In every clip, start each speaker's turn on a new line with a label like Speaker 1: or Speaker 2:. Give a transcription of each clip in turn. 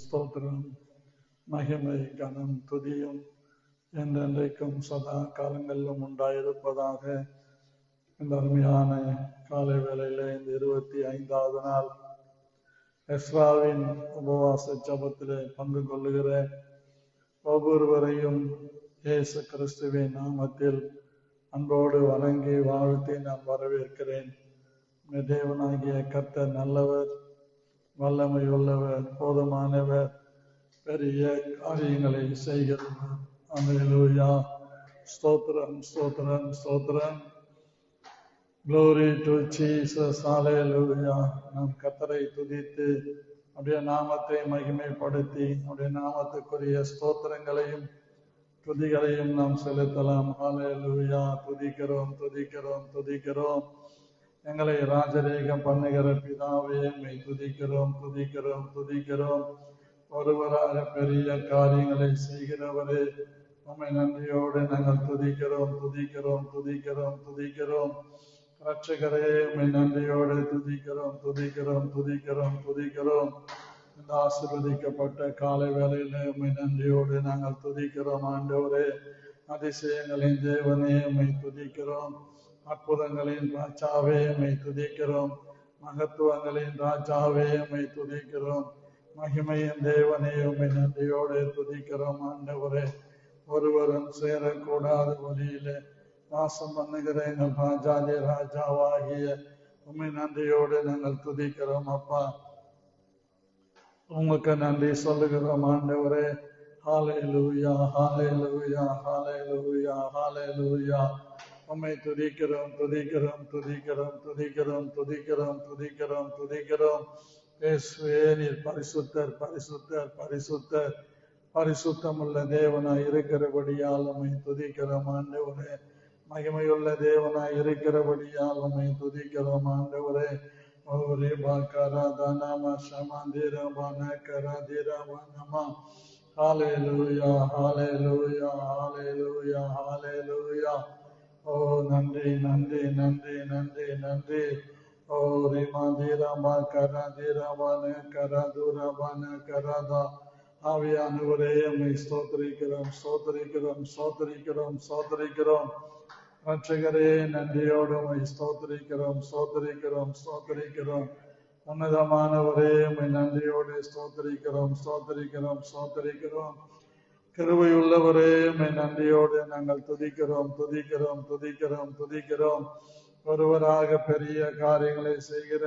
Speaker 1: ஸ்தோத்திரம், மகிமை, கனம், துதியும் என்றென்றைக்கும் சதா காலங்களிலும் உண்டாயிருப்பதாக. இந்த அருமையான காலை வேளையில இந்த 25வது நாள் எஸ்ராவின் உபவாச ஜபத்திலே பங்கு கொள்ளுகிற ஒவ்வொருவரையும் இயேசு கிறிஸ்துவின் நாமத்தில் அன்போடு வணங்கி வாழ்த்தி நான் வரவேற்கிறேன். தேவனாகிய கர்த்தர் நல்லவர், வல்லமை உள்ளவர், போதுமானவர், பெரிய காரியங்களை செய்கிறவர். அல்லேலூயா. ஸ்தோத்திரம், ஸ்தோத்திரம், ஸ்தோத்திரம். Glory to Jesus. Hallelujah. நாம் கர்த்தரை துதித்து அவருடைய நாமத்தை மகிமைப்படுத்தி அவருடைய நாமத்துக்குரிய ஸ்தோத்திரங்களையும் துதிகளையும் நாம் செலுத்தலாம். ஹல்லேலூயா. துதிக்கிறோம், துதிக்கிறோம், துதிக்கிறோம். எங்களை ராஜரீகம் பண்ணுகிற பிதாவே, மெய் துதிக்கிறோம், துதிக்கிறோம், துதிக்கிறோம். ஒருவராக பெரிய காரியங்களை செய்கிறவரே, உம்மை நன்றியோடு நாங்கள் துதிக்கிறோம், துதிக்கிறோம், துதிக்கிறோம், துதிக்கிறோம். ரட்சகரே, உம்மை நன்றியோடு துதிக்கிறோம், துதிக்கிறோம், துதிக்கிறோம், துதிக்கிறோம். இந்த ஆசீர்வதிக்கப்பட்ட காலை வேளையிலே உம்மை நன்றியோடு நாங்கள் துதிக்கிறோம். ஆண்டவரே, அதிசயங்களின் தேவனே, உம்மை துதிக்கிறோம். அற்புதங்களின் ராஜாவே, உம்மை துதிக்கிறோம். மகத்துவங்களின் ராஜாவே, உம்மை துதிக்கிறோம். மகிமையின் தேவனே, உம்மை நன்றியோடு துதிக்கிறோம். ஆண்டவரே, ஒருவரும் சேரக்கூடாத வழியிலே வாசம் பண்ணுகிற எங்கள் ராஜாதி ராஜாவாகிய உம்மை நன்றியோடு நாங்கள் துதிக்கிறோம். அப்பா, உமக்கு நன்றி சொல்லுகிறோம். ஆண்டவரே, ஹல்லேலூயா, ஹல்லேலூயா, ஹல்லேலூயா, ஹல்லேலூயா. உம்மை துதிக்கிறோம், துதிக்கிறோம், துதிக்கிறோம், துதிக்கிறோம், துதிக்கிறோம், துதிக்கிறோம், துதிக்கிறோம். இயேசுவே, நீர் பரிசுத்தர், பரிசுத்தர், பரிசுத்தர், பரிசுத்தமுள்ள தேவனாய் இருக்கிறபடியால் உம்மை துதிக்கிறோம். ஆண்டவரே, மகிமையுள்ள தேவனாய் இருக்கிறபடியால் உம்மை துதிக்கிறோம். ஆண்டவரே, ஓரே பாக்கராதனம சமந்திரவன கரதிரவனம. ஹல்லேலூயா, ஹல்லேலூயா, ஹல்லேலூயா, ஹல்லேலூயா. ஓ நன்றி, நன்றி, நன்றி, நன்றி, நன்றி. ஓ ரிமதிரம கரதிரவன கரதுரவன கரதா. ஆவியானவரே, உம்மை ஸ்தோத்திரிக்கிறோம், ஸ்தோத்திரிக்கிறோம், ஸ்தோத்திரிக்கிறோம், ஸ்தோத்திரிக்கிறோம். ரட்சகரே, நன்றியோடு உம்மை ஸ்தோத்திரிக்கிறோம், ஸ்தோத்திரிக்கிறோம், ஸ்தோத்திரிக்கிறோம். உன்னதமானவரே, உம்மை நன்றியோடு ஸ்தோத்திரிக்கிறோம், ஸ்தோத்திரிக்கிறோம், ஸ்தோத்திரிக்கிறோம். கிருபையுள்ளவரே, உம்மை நன்றியோடு நாங்கள் துதிக்கிறோம், துதிக்கிறோம், துதிக்கிறோம், துதிக்கிறோம். ஒருவராக பெரிய காரியங்களை செய்கிற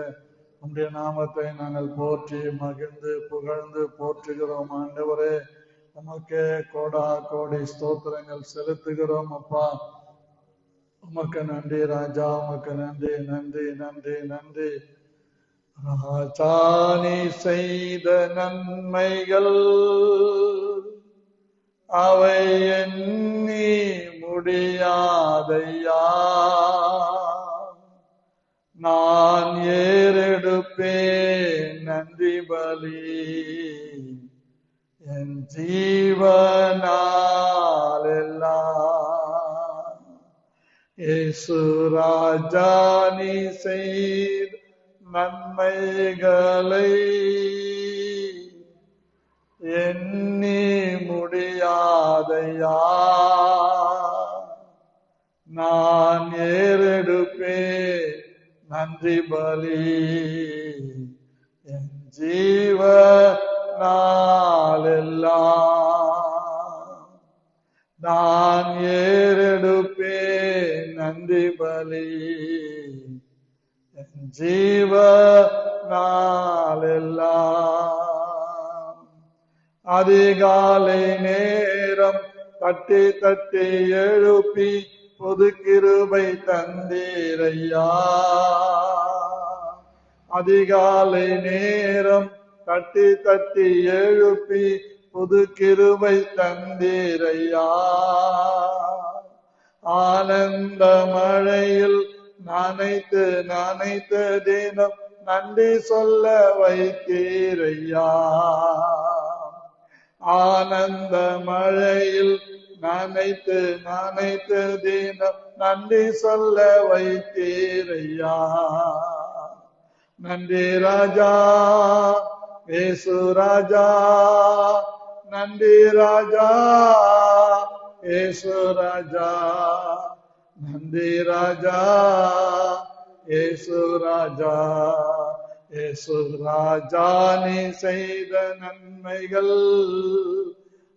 Speaker 1: உம்முடைய நாமத்தை நாங்கள் போற்றி மகிழ்ந்து புகழ்ந்து போற்றுகிறோம். ஆண்டவரே, உமக்கே கோடா கோடி ஸ்தோத்திரங்கள் செலுத்துகிறோம். அப்பா, உமக்கு நன்றி ராஜா, உமக்கு நன்றி, நன்றி, நன்றி, நன்றி. ராஜா, நீ செய்த நன்மைகள் அவை எண்ணி முடியாதையா. நான் ஏறெடுப்பேன் நன்றி பலி என் ஜீவனால் எல்லாம். இயேசு ராஜா, நீ செய்த நன்மைகளை எண்ணி முடியாதையா. நான் ஏறெடுப்பேன் நன்றி பலி என் ஜீவனால் எல்லாம். நான் ஏறெடுப்பேன் நன்றி பலி என் ஜீவனால் எல்லாம். அதிகாலை நேரம் தட்டி தட்டி எழுப்பி புது கிருபை தந்தீரையா. அதிகாலை நேரம் தட்டி தட்டி எழுப்பி புது கிருபை தந்தீரையா. ஆனந்த மழையில் நனைத்து நனைத்து தினம் நன்றி சொல்ல வைத்தீரையா. ஆனந்த மழையில் நனைத்து நனைத்து தினம் நன்றி சொல்ல வைத்தீரையா. நன்றி ராஜா, ஏசு ராஜா நன்றி ராஜா, ஏசு ராஜா நன்றி ராஜா, ஏசு ராஜா, ஏசு ராஜா நீ செய்த நன்மைகள்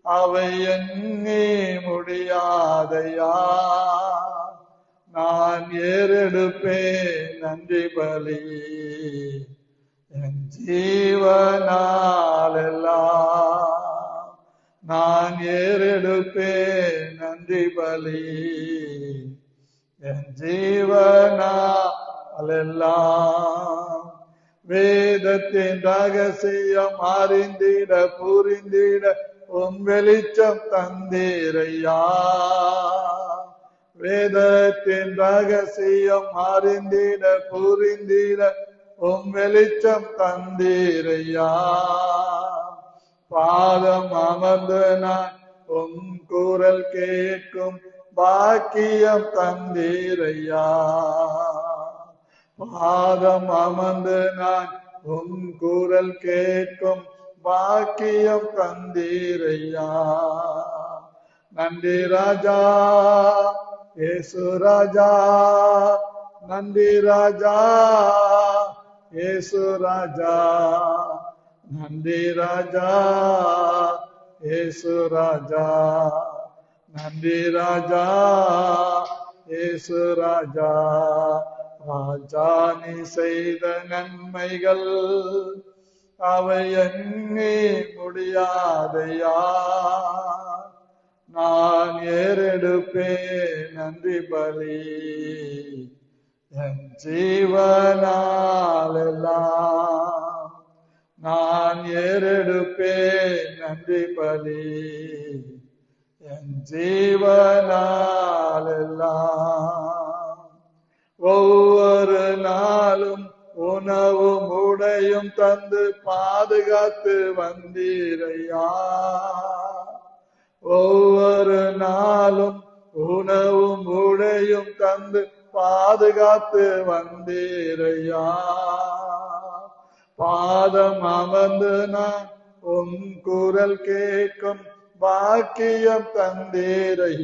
Speaker 1: அவை எண்ணி முடியாதையா. நான் ஏறெடுப்பேன் நன்றி பலி என் ஜீவனாலெல்லாம். நான் ஏறெடுப்பேன் நன்றி பலி என் ஜீவனாலெல்லாம். வேதத்தின் ரகசியம் அறிந்திட புரிந்திட உன் வெளிச்சம் தந்தீரையா. வேதத்தின் ரகசியம் அறிந்திட புரிந்திட உன் வெளிச்சம் தந்தீரையா. பாதம் அமர்ந்து நான் உன் குரல் கேட்கும் பாக்கியம் தந்தீரையா. பாதம் அமர்ந்து நான் உன் குரல் கேட்கும் பாக்கியம் தந்தீரையா. நன்றி ராஜா, ஏசு ராஜா நன்றி ராஜா, ஏசு ராஜா நன்றி ராஜா, ஏசு ராஜா நன்றி ராஜா, ஏசு ராஜா. ராஜா நீ செய்த நன்மைகள் அவை எண்ணி முடியாதையா. நான் ஏறெடுப்பேன் நன்றி பலி என் ஜீவனாலெல்லாம். நான் ஏறெடுப்பேன் நன்றி பலி என் ஜீவனாலெல்லாம். ஒவ்வொரு நாளும் உணவும் உடையும் தந்து பாதுகாத்து வந்தீரையா. ஒவ்வொரு நாளும் உணவும் உடையும் தந்து பாதுகாத்து வந்தீரையா. பாதம் அமர்ந்து நான் உன் குரல் கேட்கும் பாக்கியம் தந்தீரை.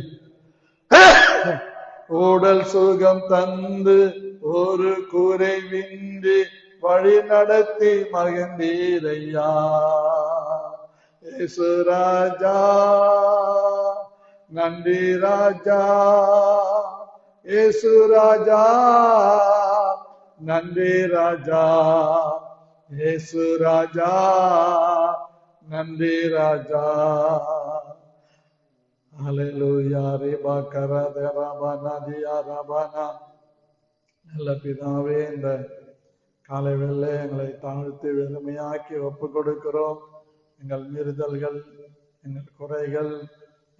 Speaker 1: உடல் சுகம் தந்து ஒரு குறைவின்றி வழி நடத்தி மகிழ்ந்தீரையா. ஏசு ராஜா நன்றி ராஜா, ஏசு ராஜா நன்றி ராஜா, ஏசு ராஜா நன்றி ராஜா. ஹல்லேலூயா. ரேபா கரத ரபனா தியா ரபனா. நல்ல பிதாவே, இந்த காலை வேளை எங்களை தாழ்த்தி வெறுமையாக்கி ஒப்பு கொடுக்கிறோம். எங்கள் மீறுதல்கள், எங்கள் குறைகள்,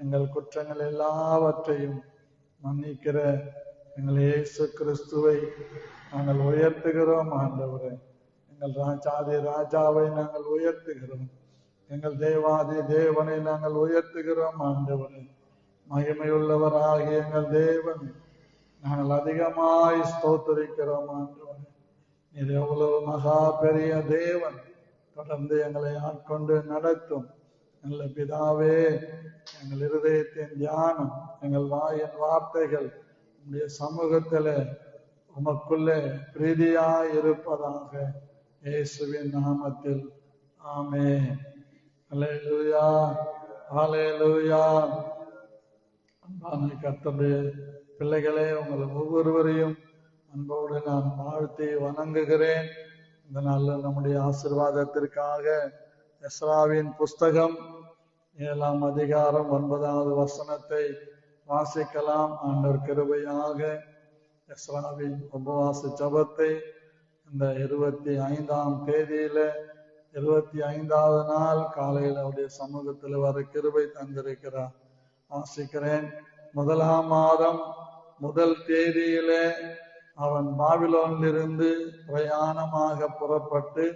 Speaker 1: எங்கள் குற்றங்கள் எல்லாவற்றையும் மன்னிக்கிற எங்கள் இயேசு கிறிஸ்துவை நாங்கள் உயர்த்துகிறோம். ஆண்டவரே, எங்கள் ராஜாதி ராஜாவை நாங்கள் உயர்த்துகிறோம். எங்கள் தேவாதி தேவனை நாங்கள் உயர்த்துகிறோம். ஆண்டவரே, மகிமையுள்ளவராகிய எங்கள் தேவன் நாங்கள் அதிகமாய் ஸ்தோத்திரிக்கிறோம். ஆண்டவரே, நீர் எவ்வளவு மகா பெரிய தேவன். தொடர்ந்து எங்களை ஆட்கொண்டு நடத்தும் நல்ல பிதாவே. எங்கள் இருதயத்தின் தியானம், எங்கள் வாயின் வார்த்தைகள் உடைய சமூகத்தில உமக்குள்ளே பிரீதியாய் இருப்பதாக, இயேசுவின் நாமத்தில் ஆமென். அல்லேலூயா, அல்லேலூயா. அன்பான கர்த்தருடைய பிள்ளைகளே, உங்கள் ஒவ்வொருவரையும் அன்போடு நான் வாழ்த்தி வணங்குகிறேன். இந்த நாளில் நம்முடைய ஆசீர்வாதத்திற்காக எஸ்ராவின் புஸ்தகம் 7ஆம் அதிகாரம் 9வது வசனத்தை வாசிக்கலாம். ஆண்டவர் கிருபையாக எஸ்ராவின் உபவாச ஜபத்தை இந்த 25ஆம் தேதியில 25வது நாள் காலையில் அவருடைய சமூகத்தில் வர கிருபை தந்திருக்கிறார். வாசிக்கிறேன். 1ஆம் மாதம் 1 தேதியிலே அவன் பாபிலோனிலிருந்து பிரயாணமாக புறப்பட்டு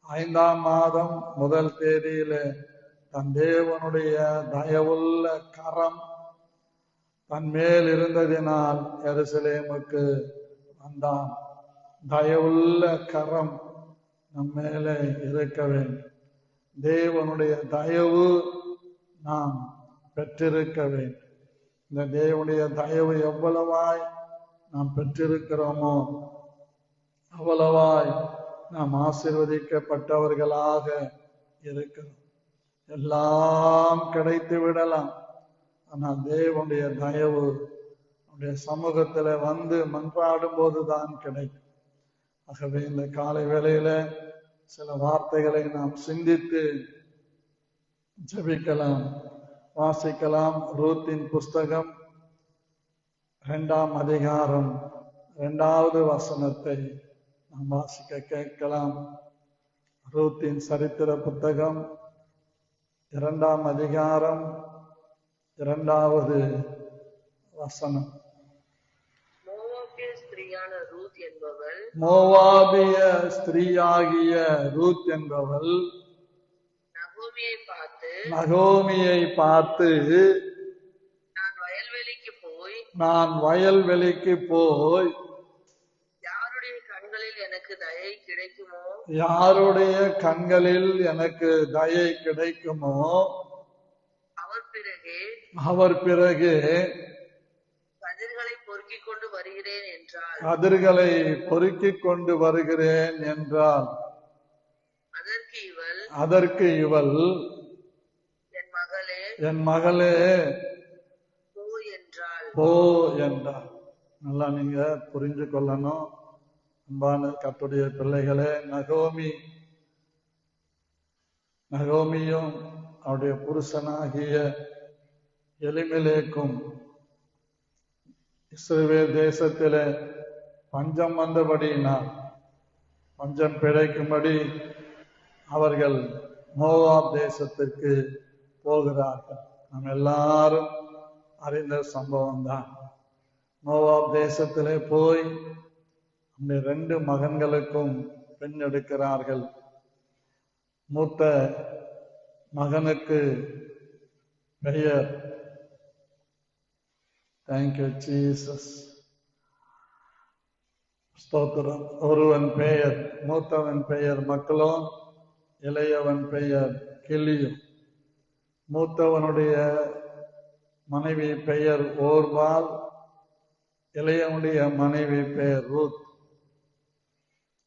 Speaker 1: 5ஆம் மாதம் 1 தேதியிலே தன் தேவனுடைய தயவுள்ள கரம் தன் மேல் இருந்ததினால் எருசலேமுக்கு வந்தான். தயவுள்ள கரம் நம் மேலே இருக்க வேண்டும். தேவனுடைய தயவு நாம் பெற்றிருக்க வேண்டும். இந்த தேவனுடைய தயவு எவ்வளவாய் நாம் பெற்றிருக்கிறோமோ அவ்வளவாய் நாம் ஆசீர்வதிக்கப்பட்டவர்களாக இருக்கிறோம். எல்லாம் கிடைத்து விடலாம், ஆனால் தேவனுடைய தயவு அவருடைய சமூகத்துல வந்து மன்றாடும் போதுதான் கிடைக்கும். ஆகவே இந்த காலை வேளையில சில வார்த்தைகளை நாம் சிந்தித்து ஜெபிக்கலாம், வாசிக்கலாம். ரூத்தின் புஸ்தகம் 2ஆம் அதிகாரம் 2வது வசனத்தை நாம் வாசிக்க கேட்கலாம். ரூத்தின் சரித்திர புத்தகம் 2ஆம் அதிகாரம் 2வது வசனம். மோவாபிய ஸ்திரீயாகிய ரூத் என்பவள் நகோமியை பார்த்து, நான் வயல்வெளிக்கு போய் யாருடைய கண்களில் எனக்கு தயை கிடைக்குமோ அவர் பிறகு கதிர்களை பொறுக்கிக் கொண்டு வருகிறேன் என்றாள். அதற்கு இவள், என் மகளே போ என்றாள். நல்லா நீங்க புரிஞ்சு கொள்ளணும் அன்பான கர்த்தருடைய பிள்ளைகளே. நகோமியும் அவருடைய புருஷனாகிய எலிமெலேக்கும் இஸ்ரவேல் தேசத்திலே பஞ்சம் வந்தபடியினால் பஞ்சம் பிழைக்கும்படி அவர்கள் மோவாப் தேசத்திற்கு போகிறார்கள். நாம் எல்லாரும் அறிந்த சம்பவம் தான். மோவாப் தேசத்திலே போய் அந்த 2 மகன்களுக்கும் பெண் எடுக்கிறார்கள். மூத்த மகனுக்கு பெயர், தேங்க்யூ ஜீசஸ், ஸ்தோத்திரம், ஒருவன் பெயர், மூத்தவன் பெயர் மக்லோன், இளையவன் பெயர் கிலியும். மூத்தவனுடைய மனைவி பெயர் ஓர்பால், இளையவனுடைய மனைவி பெயர் ரூத்.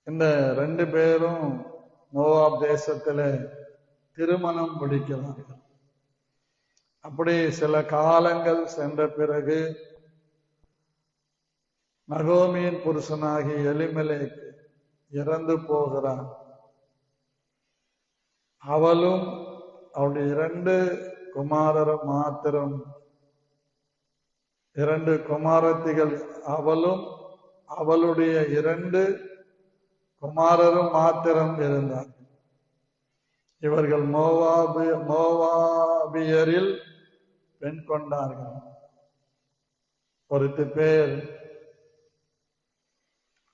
Speaker 1: இந்த 2 பேரும் மோவாப் தேசத்துல திருமணம் முடிக்கிறார்கள். அப்படி சில காலங்கள் சென்ற பிறகு நகோமியின் புருஷனாகி எலிமெலேக் இறந்து போகிறான். அவளும் அவளுடைய 2 குமாரரும் மாத்திரம், 2 குமாரத்திகள், அவளும் அவளுடைய 2 குமாரரும் மாத்திரம் இருந்தார். இவர்கள் மோவாபியரில் பெண் கொண்டார்கள். ஒருத்தி பேர்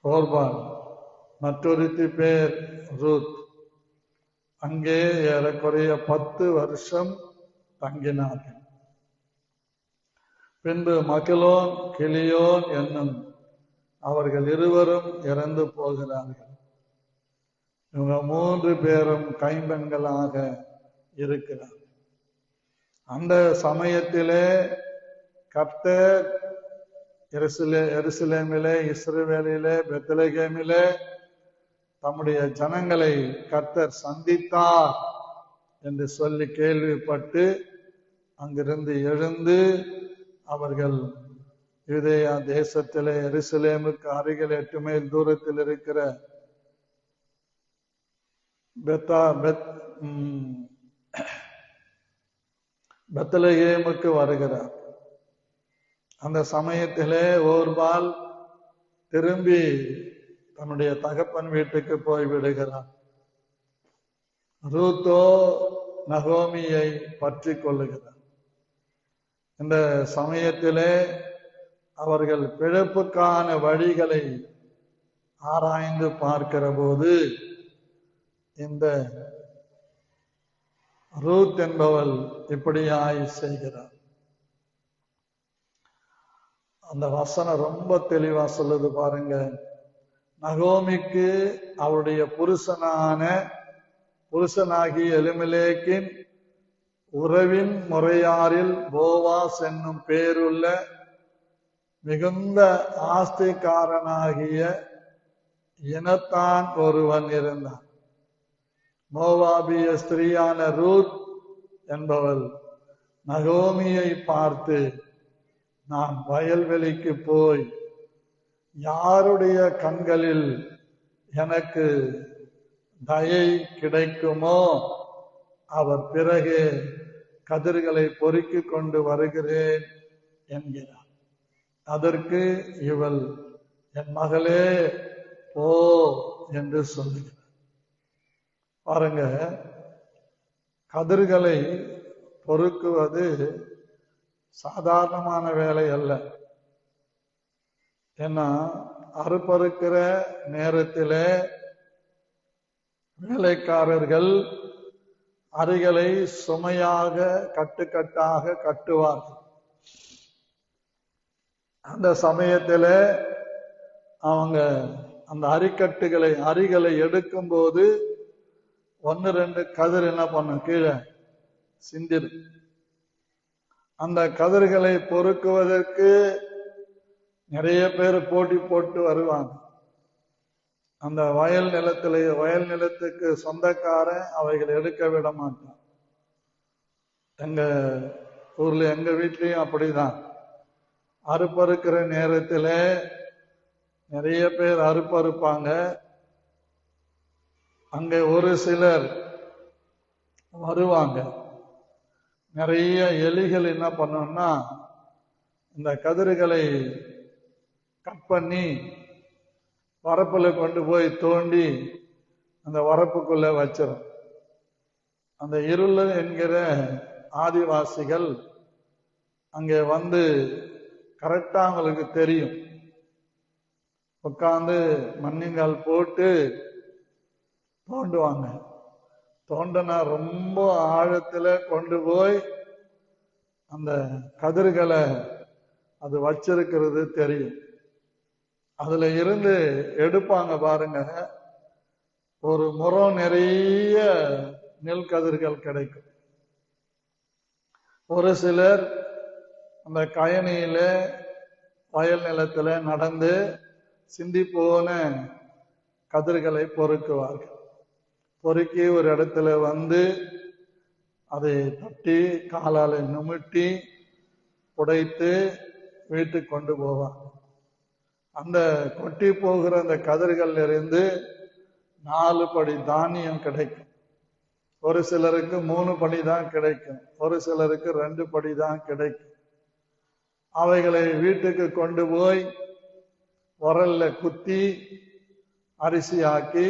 Speaker 1: ஓர்பால், மற்றொருத்தி பேர் ரூத். அங்கே ஏறக்குறைய 10 வருஷம் தங்கினார்கள். பின்பு மக்லோன் கிலியோன் என்னும் அவர்கள் இருவரும் இறந்து போகிறார்கள். இவங்க 3 பேரும் கைம்பெண்களாக இருக்கிறார். அந்த சமயத்திலே கர்த்தர் எருசலேமிலே, இஸ்ரவேலிலே, பெத்லகேமிலே தம்முடைய ஜனங்களை கர்த்தர் சந்தித்தார் என்று சொல்லி கேள்விப்பட்டு அங்கிருந்து எழுந்து அவர்கள் யூதேயா தேசத்திலே எருசலேமுக்கு அருகில் 8 மைல் தூரத்தில் இருக்கிற பெத்லகேமுக்கு வருகிறார். அந்த சமயத்திலே ஓர்பால் திரும்பி தன்னுடைய தகப்பன் வீட்டுக்கு போய் விடுகிறார். ரூத்தோ நகோமியை பற்றி கொள்ளுகிறார். இந்த சமயத்திலே அவர்கள் பிழைப்புக்கான வழிகளை ஆராய்ந்து பார்க்கிற போது இந்த ரூத் என்பவள் இப்படியாய் செய்கிறார். அந்த வசனம் ரொம்ப தெளிவா சொல்லுது பாருங்க. நகோமிக்கு அவருடைய புருஷனாகிய எலிமெலேக்கின் உறவின் முறையாரில் போவாஸ் என்னும் பேருள்ள மிகுந்த ஆஸ்திகாரனாகிய இனத்தான் ஒருவன் இருந்தான். மோவாபிய ஸ்திரீயான ரூத் என்பவள் நகோமியை பார்த்து, நான் வயல்வெளிக்கு போய் யாருடைய கண்களில் எனக்கு தயை கிடைக்குமோ அவர் பிறகு கதிர்களை பொறுக்கி கொண்டு வருகிறேன் என்கிறார். அதற்கு இவள், என் மகளே போ என்று சொல்லுகிறார். பாருங்க, கதிர்களை பொறுக்குவது சாதாரணமான வேலை அல்ல. ஏன்னா அறுப்பறுக்கிற நேரத்திலே வேலைக்காரர்கள் அரிகளை சுமையாக கட்டுக்கட்டாக கட்டுவார்கள். அந்த சமயத்தில் அவங்க அந்த அரிகளை எடுக்கும் போது 1-2 கதிர் என்ன பண்ணும், கீழே சிந்திரும். அந்த கதிர்களை பொறுக்குவதற்கு நிறைய பேர் போட்டி போட்டு வருவாங்க. அந்த வயல் நிலத்துக்கு சொந்தக்காரன் அவைகளை எடுக்க விட மாட்டான். எங்க ஊர்ல எங்க வீட்லயும் அப்படிதான். அறுப்பறுக்கிற நேரத்துல நிறைய பேர் அறுப்பறுப்பாங்க. அங்க ஒரு சிலர் வருவாங்க. நிறைய எலிகள் என்ன பண்ணோம்னா இந்த கதிர்களை கட் பண்ணி வரப்புல கொண்டு போய் தோண்டி அந்த வரப்புக்குள்ள வச்சிரும். அந்த இருள் என்கிற ஆதிவாசிகள் அங்கே வந்து கரெக்டா அவங்களுக்கு தெரியும். உட்காந்து மண்ணிங்கால் போட்டு தோண்டுவாங்க. தோண்டனா ரொம்ப ஆழத்துல கொண்டு போய் அந்த கதிர்களை அது வச்சிருக்கிறது தெரியும். அதுல இருந்து எடுப்பாங்க பாருங்க. ஒரு முறம் நிறைய நெல் கதிர்கள் கிடைக்கும். ஒரு சிலர் அந்த கயனியில வயல் நிலத்துல நடந்து சிந்தி போன கதிர்களை பொறுக்குவார்கள். பொறுக்கி ஒரு இடத்துல வந்து அதை தட்டி காலால நுமிட்டி புடைத்து வீட்டுக்கு கொண்டு போவாங்க. அந்த கொட்டி போகிற அந்த கதிர்கள் இருந்து 4 படி தானியம் கிடைக்கும். ஒரு சிலருக்கு 3 படி தான் கிடைக்கும். ஒரு சிலருக்கு 2 படி தான் கிடைக்கும். அவைகளை வீட்டுக்கு கொண்டு போய் உரல்ல குத்தி அரிசி ஆக்கி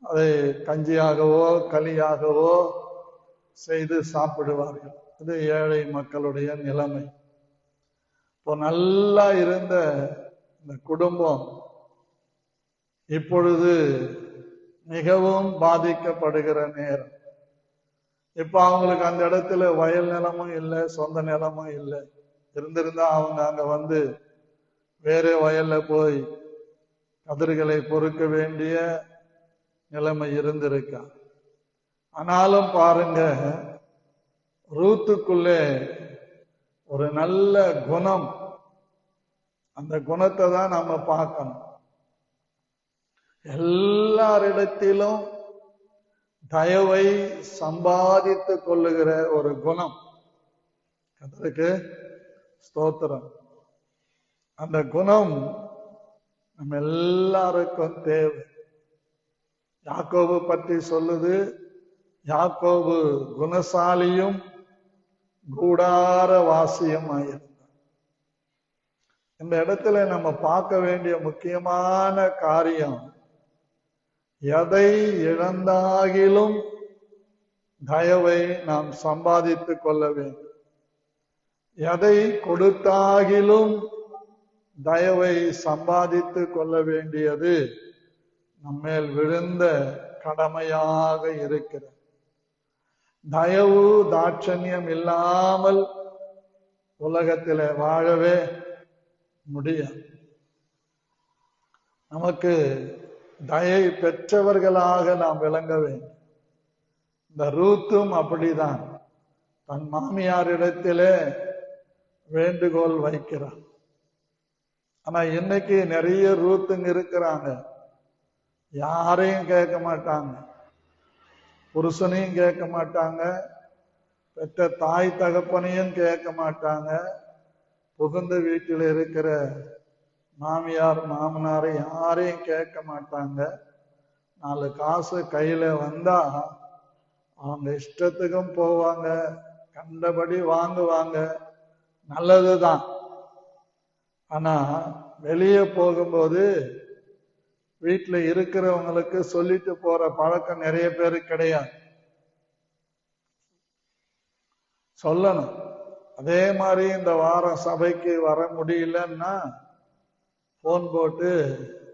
Speaker 1: அதை கஞ்சியாகவோ களியாகவோ செய்து சாப்பிடுவார்கள். இது ஏழை மக்களுடைய நிலைமை. இப்போ நல்லா இருந்த இந்த குடும்பம் இப்பொழுது மிகவும் பாதிக்கப்படுகிற நேரம். இப்ப அவங்களுக்கு அந்த இடத்துல வயல் நிலமும் இல்லை, சொந்த நிலமும் இல்லை. இருந்திருந்தா அவங்க அங்க வந்து வேற வயல்ல போய் கதிர்களை பொறுக்க வேண்டிய நிலைமை இருந்திருக்கா. ஆனாலும் பாருங்க, ரூத்துக்குள்ளே ஒரு நல்ல குணம், அந்த குணத்தை தான் நாம பார்க்கணும். எல்லாரிடத்திலும் தயவை சம்பாதித்து கொள்ளுகிற ஒரு குணம். கர்த்தருக்கு ஸ்தோத்திரம். அந்த குணம் நம்ம எல்லாருக்கும் தேவை. யாக்கோபு பற்றி சொல்லுது, யாக்கோபு குணசாலியும் கூடார வாசியம் ஆயிருந்தார். இந்த இடத்துல நம்ம பார்க்க வேண்டிய முக்கியமான காரியம், எதை இழந்தாகிலும் தயவை நாம் சம்பாதித்துக் கொள்ள வேண்டும். எதை கொடுத்தாகிலும் தயவை சம்பாதித்துக் கொள்ள வேண்டியது நம்மேல் விழுந்த கடமையாக இருக்கிறது. தயவு தாட்சண்யம் இல்லாமல் உலகத்திலே வாழவே முடியாது. நமக்கு தயை பெற்றவர்களாக நாம் விளங்க வேண்டும். இந்த ரூத்தும் அப்படிதான் தன் மாமியாரிடத்திலே வேண்டுகோள் வைக்கிறார். ஆனா இன்னைக்கு நிறைய ரூத்துங்க இருக்கிறாங்க, யாரையும் கேட்க மாட்டாங்க, புருஷனையும் கேட்க மாட்டாங்க, பெற்ற தாய் தகப்பனையும் கேட்க மாட்டாங்க, புகுந்த வீட்டில் இருக்கிற மாமியார் மாமனாரை யாரையும் கேட்க மாட்டாங்க. 4 காசு கையில வந்தா அவங்க இஷ்டத்துக்கும் போவாங்க, கண்டபடி வாங்குவாங்க, நல்லதுதான். ஆனா வெளியே போகும்போது வீட்டுல இருக்கிறவங்களுக்கு சொல்லிட்டு போற பழக்கம் நிறைய பேருக்கு கிடையாது. சொல்லணும். அதே மாதிரி இந்த வாரம் சபைக்கு வர முடியலன்னா போன் போட்டு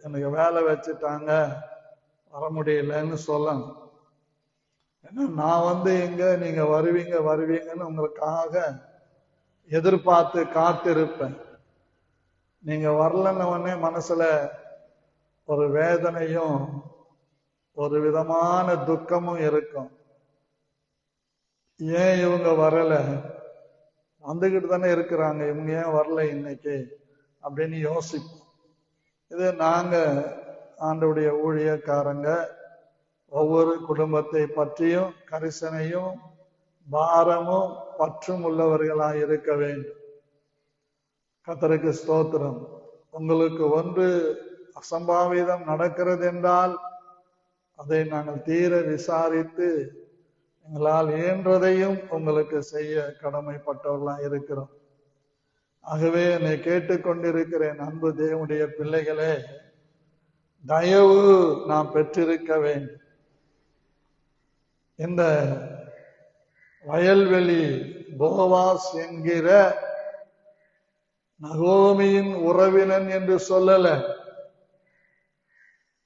Speaker 1: எனக்கு வேலை வச்சுட்டாங்க வர முடியலன்னு சொல்லணும். ஏன்னா நான் எங்க நீங்க வருவீங்கன்னு உங்களுக்காக எதிர்பார்த்து காத்திருப்பேன். நீங்க வரலன்னு உடனே மனசுல ஒரு வேதனையும் ஒரு விதமான துக்கமும் இருக்கும். ஏன் இவங்க வரல, வந்துகிட்டு தானே இருக்கிறாங்க, இவங்க ஏன் வரல இன்னைக்கு அப்படின்னு யோசிப்போம். இது நாங்க ஆண்டவருடைய ஊழியக்காரங்க ஒவ்வொரு குடும்பத்தை பற்றியும் கரிசனையும் பாரமும் பற்றும் உள்ளவர்களாய் இருக்க வேண்டும். கர்த்தருக்கு ஸ்தோத்திரம். உங்களுக்கு ஒன்று அசம்பாவிதம் நடக்கிறது என்றால் அதை நாங்கள் தீர விசாரித்து எங்களால் இயன்றதையும் உங்களுக்கு செய்ய கடமைப்பட்டவர்களாக இருக்கிறோம். ஆகவே என்னை கேட்டுக்கொண்டிருக்கிறேன் அன்பு தேவனுடைய பிள்ளைகளே, தயவு நாம் பெற்றிருக்க வேண்டும். இந்த வயல்வெளி போவாஸ் என்கிற நகோமியின் உறவினன் என்று சொல்லல,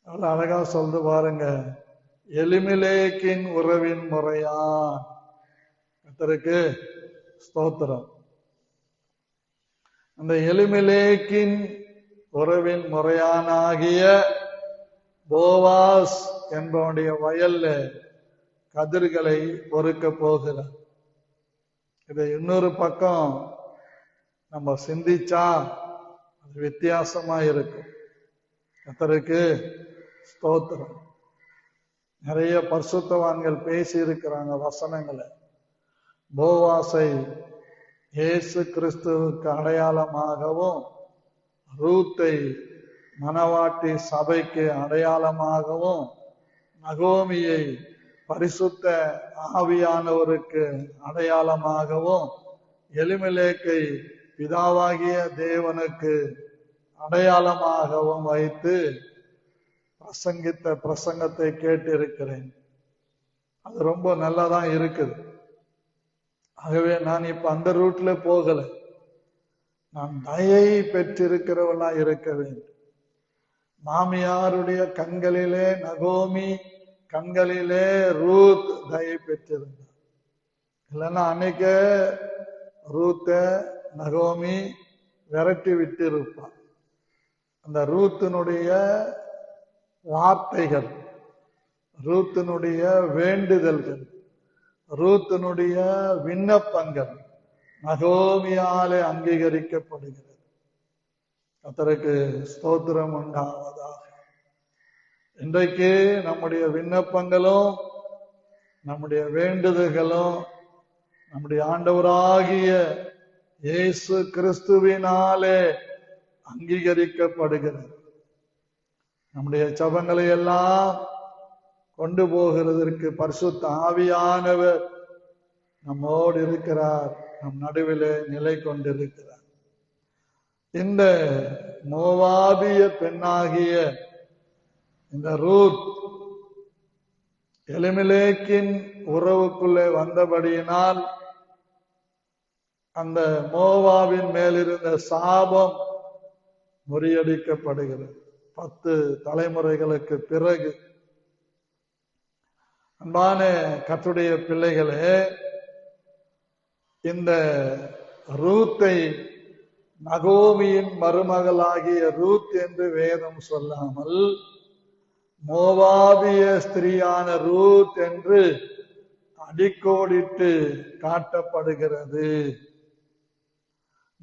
Speaker 1: அவ்வளவு அழகா சொல்றது பாருங்க, எலிமெலேக்கின் உறவின் முறையான். கர்த்தருக்கு ஸ்தோத்திரம். அந்த எலிமெலேக்கின் உறவின் முறையானாகிய போவாஸ் என்பவனுடைய வயல்ல கதிர்களை பொறுக்க போகிறார். இதை இன்னொரு பக்கம் நம்ம சிந்திச்சா அது வித்தியாசமா இருக்கும். கர்த்தருக்கு ஸ்தோத்திரம். நிறைய பரிசுத்தவான்கள் பேசி இருக்கிறாங்க வசனங்களை. போவாசை இயேசு கிறிஸ்துவுக்கு அடையாளமாகவும், ரூத்தை மணவாட்டி சபைக்கு அடையாளமாகவும், நகோமியை பரிசுத்த ஆவியானவருக்கு அடையாளமாகவும், எலிமெலேக்கை பிதாவாகிய தேவனுக்கு அடையாளமாகவும் வைத்து பிரசங்கித்த பிரசங்கத்தை கேட்டிருக்கிறேன். அது ரொம்ப நல்லாதான் இருக்குது. ஆகவே நான் இப்ப அந்த ரூட்ல போகல. நான் தயை பெற்றிருக்கிறவளா இருக்க வேண்டும். மாமியாருடைய கண்களிலே நகோமி, கண்களிலே ரூத் தயை பெற்றிருந்தார். இல்லைன்னா அன்னைக்கு ரூத்த நகோமி விரட்டி விட்டு இருப்பார். அந்த ரூத்தினுடைய வார்த்தைகள், ரூத்தினுடைய வேண்டுதல்கள், ரூத்தினுடைய விண்ணப்பங்கள் நகோமியாலே அங்கீகரிக்கப்படுகிறது. கர்த்தருக்கு ஸ்தோத்திரம் உண்டாவதாக. இன்றைக்கு நம்முடைய விண்ணப்பங்களும் நம்முடைய வேண்டுதல்களும் நம்முடைய ஆண்டவராகிய இயேசு கிறிஸ்துவினாலே அங்கீகரிக்கப்படுகிறது. நம்முடைய ஜெபங்களை எல்லாம் கொண்டு போகிறதற்கு பரிசுத்த ஆவியானவர் நம்மோடு இருக்கிறார், நம் நடுவிலே நிலை கொண்டிருக்கிறார். இந்த மோவாபிய பெண்ணாகிய இந்த ரூத் எலிமெலேக்கின் உறவுக்குள்ளே வந்தபடியினால் அந்த மோவாபின் மேலிருந்த சாபம் முறியடிக்கப்படுகிறது. 10 தலைமுறைகளுக்கு பிறகு. அன்பான கர்த்தருடைய பிள்ளைகளே, இந்த ரூத்தை நகோமியின் மருமகளாகிய ரூத் என்று வேதம் சொல்லாமல் மோவாபிய ஸ்திரியான ரூத் என்று அடிக்கோடிட்டு காட்டப்படுகிறது.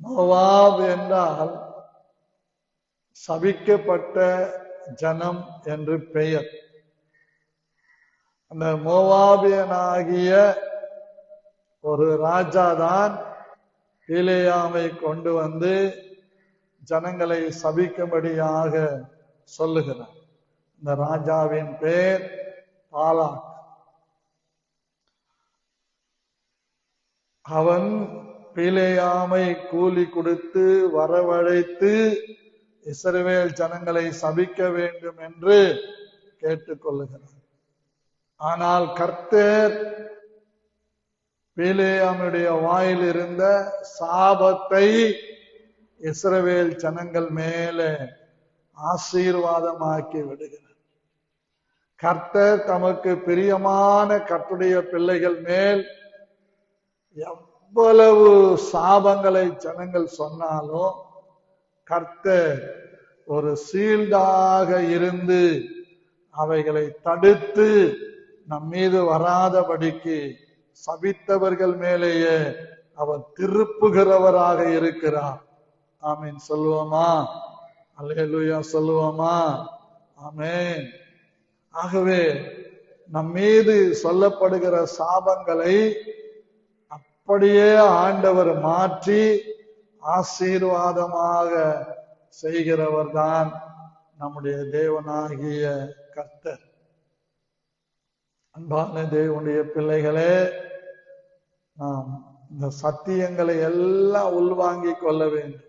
Speaker 1: மோவாப் என்றால் சபிக்கப்பட்ட ஜனம் என்று பெயர். அந்த மோவாபியனாகிய ஒரு ராஜாதான் பிலேயாமை கொண்டு வந்து ஜனங்களை சபிக்கும்படியாக சொல்லுகிறார். இந்த ராஜாவின் பேர் பாலாக். அவன் பிலேயாமை கூலி கொடுத்து வரவழைத்து இஸ்ரவேல் ஜனங்களை சபிக்க வேண்டும் என்று கேட்டுக்கொள்ளுகிறார். ஆனால் கர்த்தர் பிலேயாமுடைய வாயில் இருந்த சாபத்தை இஸ்ரவேல் ஜனங்கள் மேலே ஆசீர்வாதமாக்கி விடுகிறார். கர்த்தர் தமக்கு பிரியமான கர்த்தருடைய பிள்ளைகள் மேல் எவ்வளவு சாபங்களை ஜனங்கள் சொன்னாலும் கர்த்தர் ஒரு சீல்டாக இருந்து அவைகளை தடுத்து நம் மீது வராதபடிக்கு சபித்தவர்கள் மேலேயே அவர் திருப்புகிறவராக இருக்கிறார். ஆமீன் சொல்லுவோமா? அல்லேலூயா சொல்லுவோமா? ஆமீன். ஆகவே நம் மீது சொல்லப்படுகிற சாபங்களை அப்படியே ஆண்டவர் மாற்றி ஆசீர்வாதமாக செய்கிறவர் தான் நம்முடைய தேவனாகிய கர்த்தர். அன்பான தேவனுடைய பிள்ளைகளே, நாம் இந்த சத்தியங்களை எல்லாம் உள்வாங்கிக் கொள்ள வேண்டும்.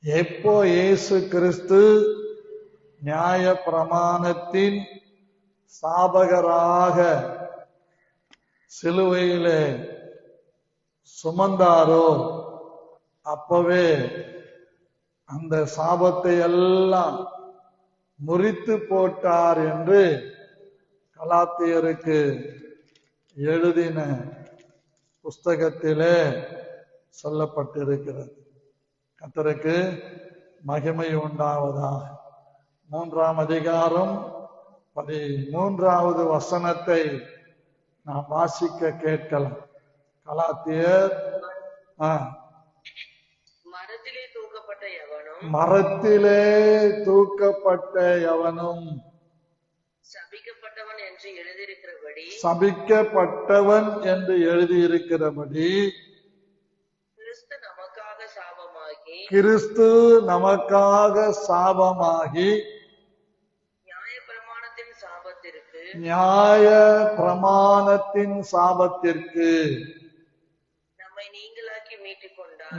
Speaker 1: எப்போ இயேசு கிறிஸ்து நியாய பிரமாணத்தின் சாபகராக சிலுவையிலே சுமந்தாரோ அப்பவே அந்த சாபத்தை எல்லாம் முறித்து போட்டார் என்று கலாத்தியருக்கு எழுதின புஸ்தகத்திலே சொல்லப்பட்டிருக்கிறது. கர்த்தருக்கு மகிமை உண்டாவதாக. 3ஆம் அதிகாரம் 13வது வசனத்தை நாம் வாசிக்க கேட்கலாம். கலாத்தியர் மரத்திலே தூக்கப்பட்ட எவனும்
Speaker 2: சபிக்கப்பட்டவன் என்று எழுதியிருக்கிறபடி
Speaker 1: கிறிஸ்து நமக்காக சாபமாகி நியாய பிரமாணத்தின் சாபத்திற்கு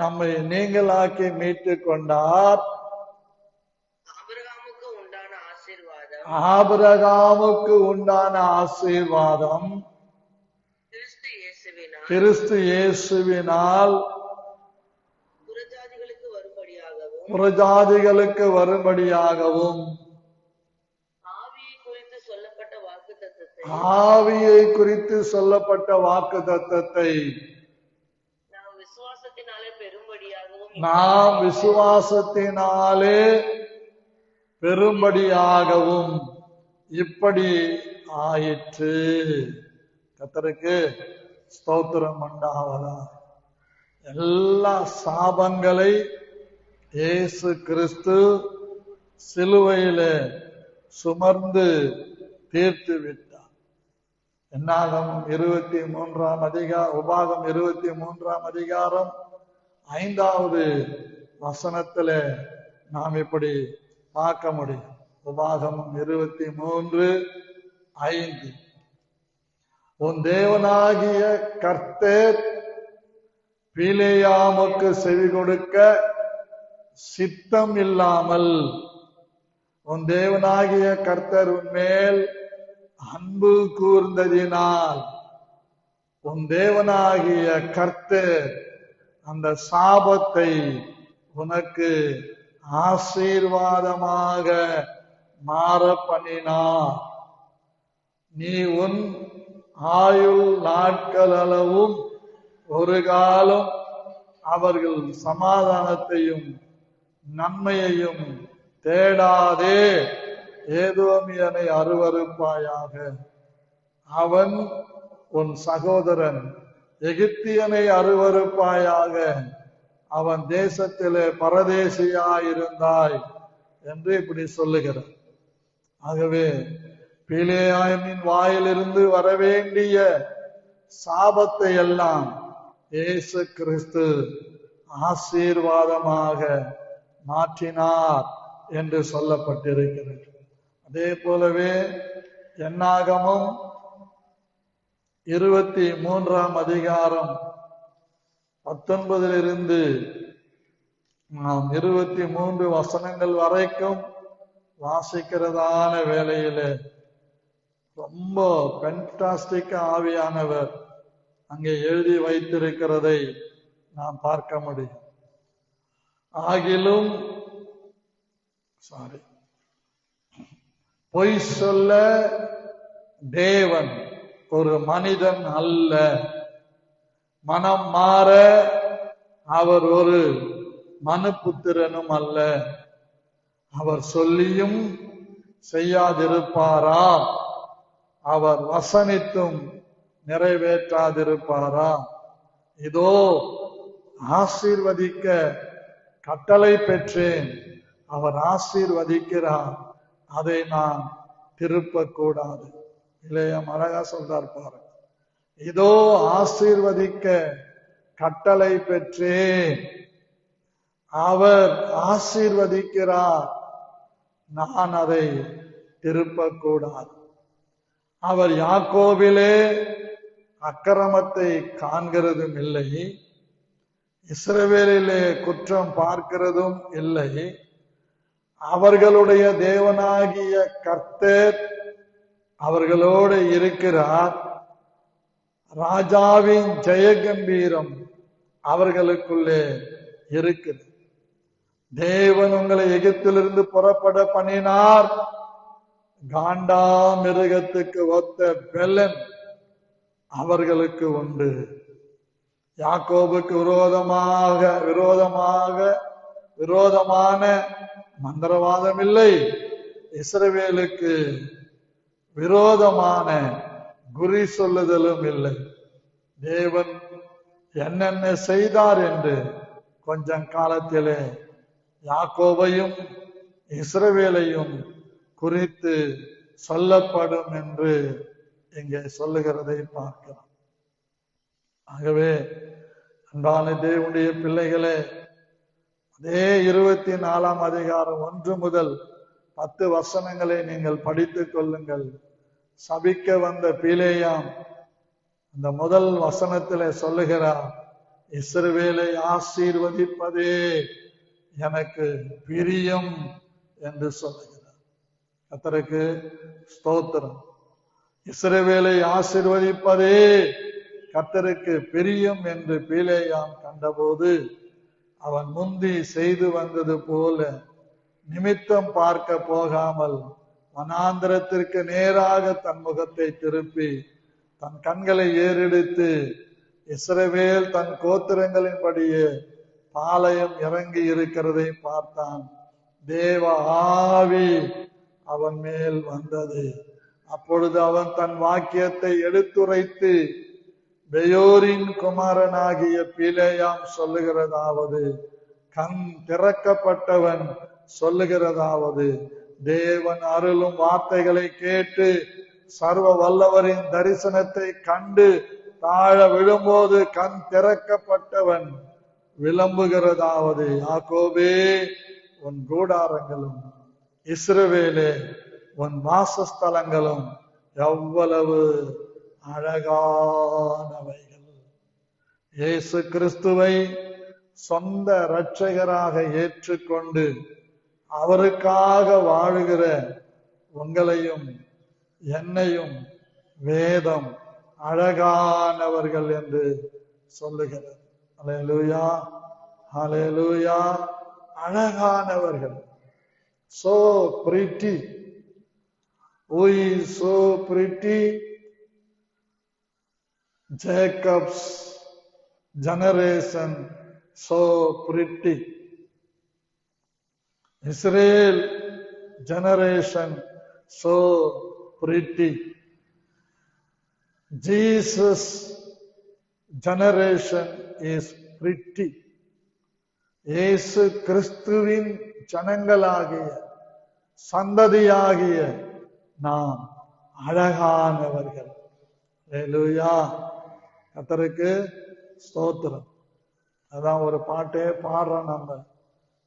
Speaker 1: நம்மை நீங்களாக்கி மீட்டுக் கொண்டார். ஆபிரகாமுக்கு உண்டான ஆசீர்வாதம் கிறிஸ்து இயேசுவினால் புறஜாதிகளுக்கு வரும்படியாகவும் ஆவியை குறித்து சொல்லப்பட்ட வாக்குத்தத்தத்தை நாம் விசுவாசத்தினாலே பெரும்படியாகவும் இப்படி ஆயிற்று. கர்த்தருக்கு ஸ்தோத்திரம் உண்டாவதா. எல்லா சாபங்களை இயேசு கிறிஸ்து சிலுவையிலே சுமர்ந்து தீர்த்து விட்டார். என்னாகமம் 23ஆம் அதிகாரம் உபாகம் 23ஆம் அதிகாரம் 5வது வசனத்திலே நாம் இப்படி பார்க்க முடியும். உபாகமம் 23:5 உன் தேவனாகிய கர்த்தர் பிலேயாமுக்கு செவி கொடுக்க சித்தம் இல்லாமல் உன் தேவனாகிய கர்த்தர் உன்மேல் அன்பு கூர்ந்ததினால் உன் தேவனாகிய கர்த்தர் அந்த சாபத்தை உனக்கு ஆசீர்வாதமாக மாற பண்ணினார். நீ உன் ஆயுள் நாட்கள் அளவும் ஒரு காலம் அவர்கள் சமாதானத்தையும் நன்மையையும் தேடாதே, ஏதோமியனை அருவருப்பாயாக. அவன் உன் சகோதரன். எகிப்தியனை அருவருப்பாயாக, அவன் தேசத்திலே பரதேசியாயிருந்தாய் என்று இப்படி சொல்லுகிறார். ஆகவே பிலேயாமின் வாயிலிருந்து வரவேண்டிய சாபத்தை எல்லாம் இயேசு கிறிஸ்து ஆசீர்வாதமாக மாற்றினார் என்று சொல்லப்பட்டிருக்கிறது. அதே போலவே என்னாகமும் 23ஆம் அதிகாரம் 19 நாம் 23 வசனங்கள் வரைக்கும் வாசிக்கிறதான வேளையிலே ரொம்ப பென்டாஸ்டிக் ஆவியானவர் அங்கே எழுதி வைத்திருக்கிறதை நாம் பார்க்க முடியும். ஆகிலும் பொய் சொல்ல தேவன் ஒரு மனிதன் அல்ல, மனம் மாற அவர் ஒரு மனுபுத்திரனும் அல்ல. அவர் சொல்லியும் செய்யாதிருப்பாரா? அவர் வசனித்தும் நிறைவேற்றாதிருப்பாரா? இதோ ஆசீர்வதிக்க கட்டளை பெற்றேன், அவர் ஆசீர்வதிக்கிறார், அதை நான் திருப்ப கூடாது. இல்லையா? அழகா சொல்றார் பாருங்க. இதோ ஆசீர்வதிக்க கட்டளை பெற்றேன், அவர் ஆசீர்வதிக்கிறார், நான் அதை திருப்ப கூடாது. அவர் யாக்கோபிலே அக்கிரமத்தை காண்கிறதும் இல்லை, இஸ்ரவேலிலே குற்றம் பார்க்கிறதும் இல்லை. அவர்களுடைய தேவனாகிய கர்த்தர் அவர்களோடு இருக்கிறார். ராஜாவின் ஜெயகம்பீரம் அவர்களுக்குள்ளே இருக்கிறது. தேவன் உங்களை எகிப்திலிருந்து புறப்பட பண்ணினார். காண்டா மிருகத்துக்கு ஒத்த பெலன் அவர்களுக்கு உண்டு. யாக்கோபுக்கு விரோதமான மந்திரவாதம் இல்லை, இஸ்ரவேலுக்கு விரோதமான குறி சொல்லுதலும் இல்லை. தேவன் என்னென்ன செய்தார் என்று கொஞ்சம் காலத்திலே யாக்கோபையும் இஸ்ரவேலையும் குறித்து சொல்லப்படும் என்று இங்கே சொல்லுகிறதை பார்க்கிறோம். ஆகவே அன்பான தேவனுடைய பிள்ளைகளே, அதே 24ஆம் அதிகாரம் 1 முதல் 10 வசனங்களை நீங்கள் படித்துக் கொள்ளுங்கள். சபிக்க வந்த பிலேயாம் அந்த முதல் வசனத்திலே சொல்லுகிறார், இஸ்ரவேலை ஆசீர்வதிப்பதே எனக்கு பிரியம் என்று சொல்லுகிறார். கர்த்தருக்கு ஸ்தோத்திரம். இஸ்ரவேலை ஆசீர்வதிப்பதே கர்த்தருக்கு பிரியம் என்று பிலேயாம் கண்டபோது, அவன் முந்தி செய்து வந்தது போல நிமித்தம் பார்க்க போகாமல் வனாந்திரத்திற்கு நேராக தன் முகத்தை திருப்பி தன் கண்களை ஏறெடுத்து இஸ்ரவேல் தன் கோத்திரங்களின்படியே பாளையம் இறங்கி இருக்கிறதை பார்த்தான். தேவ ஆவி அவன் மேல் வந்தது. அப்பொழுது அவன் தன் வாக்கியத்தை எடுத்துரைத்து, பெயோரின் குமாரனாகிய பிலேயாம் சொல்லுகிறதாவது, கண் திறக்கப்பட்டவன் சொல்லுகிறதாவது, தேவன் அருளும் வார்த்தைகளை கேட்டு சர்வ வல்லவரின் தரிசனத்தை கண்டு தாழ விழும்போது கண் திறக்கப்பட்டவன் விளம்புகிறதாவது, யாக்கோபே உன் கூடாரங்களும் இஸ்ரவேலே உன் வாசஸ்தலங்களும் எவ்வளவு அழகானவைகள். இயேசு கிறிஸ்துவை சொந்த இரட்சகராக ஏற்றுக்கொண்டு அவருக்காக வாழுகிற உங்களையும் என்னையும் வேதம் அழகானவர்கள் என்று சொல்லுகிறது. ஹல்லேலூயா, ஹல்லேலூயா. அழகானவர்கள். So pretty. Who is so pretty? Jacob's generation so pretty. Israel generation so pretty. Jesus generation is pretty. இயேசு கிறிஸ்துவின் ஜனங்களாகிய சந்ததியாகிய நாம் அழகானவர்கள். அல்லேலூயா. கர்த்தருக்கு ஸ்தோத்திரம். அதான் ஒரு பாட்டே பாடுறோம் நம்ம.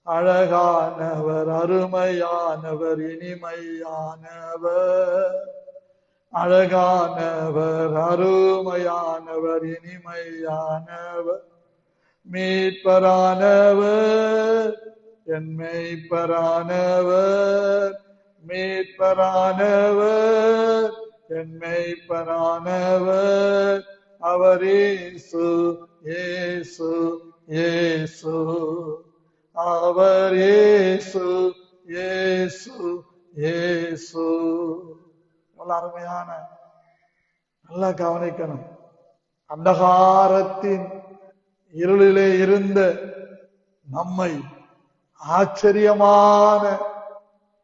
Speaker 1: அழகானவர், அருமையானவர், இனிமையானவர். அழகானவர், அருமையானவர், இனிமையானவர். மீட்பரானவர், என் மேய்ப்பரானவர். மீட்பரானவர், என் மேய்ப்பரானவர். அவர் இயேசு, இயேசு, இயேசு. அவர் இயேசு, இயேசு, இயேசு. நல்ல அருமையான, நல்லா கவனிக்கணும். அந்தகாரத்தின் இருளிலே இருந்த நம்மை ஆச்சரியமான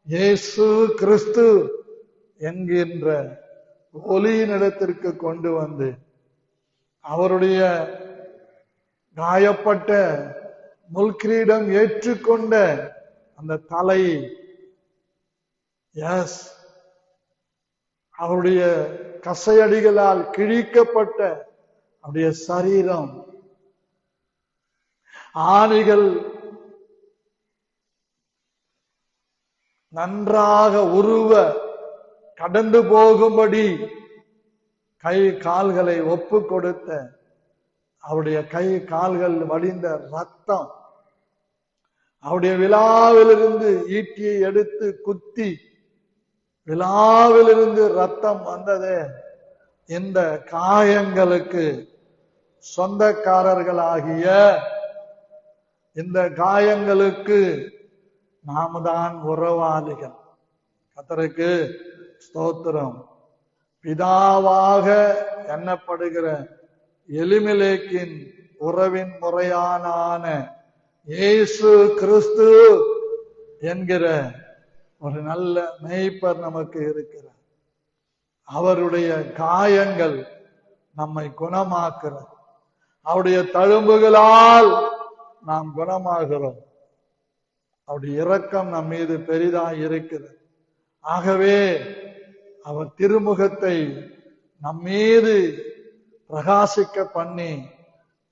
Speaker 1: இயேசு கிறிஸ்து என்கின்ற ஒளியினிடத்திற்கு கொண்டு வந்து அவருடைய காயப்பட்ட முள்கிரீடம் ஏற்றுக்கொண்ட அந்த தலை, எஸ், அவருடைய கசையடிகளால் கிழிக்கப்பட்ட அவருடைய சரீரம், ஆணிகள் நன்றாக உருவ கடந்து போகும்படி கை கால்களை ஒப்பு கொடுத்த அவருடைய கை கால்கள் வடிந்த ரத்தம், அவருடைய விழாவிலிருந்து ஈட்டியை எடுத்து குத்தி விழாவிலிருந்து ரத்தம் வந்ததே, இந்த காயங்களுக்கு சொந்தக்காரர்களாகிய இந்த காயங்களுக்கு நாம தான் உறவாளிகள். கர்த்தருக்கு ஸ்தோத்திரம். பிதாவாக எண்ணப்படுகிற எலிமெலேக்கின் உறவின் முறையான இயேசு கிறிஸ்து என்கிற ஒரு நல்ல மேய்ப்பர் நமக்கு இருக்கிறார். அவருடைய காயங்கள் நம்மை குணமாக்குறது. அவருடைய தழும்புகளால் நாம் குணமாகிறோம். அவருடைய இரக்கம் நம் மீது பெரிதாய் இருக்கிறது. ஆகவே அவர் திருமுகத்தை நம் மீது பிரகாசிக்க பண்ணி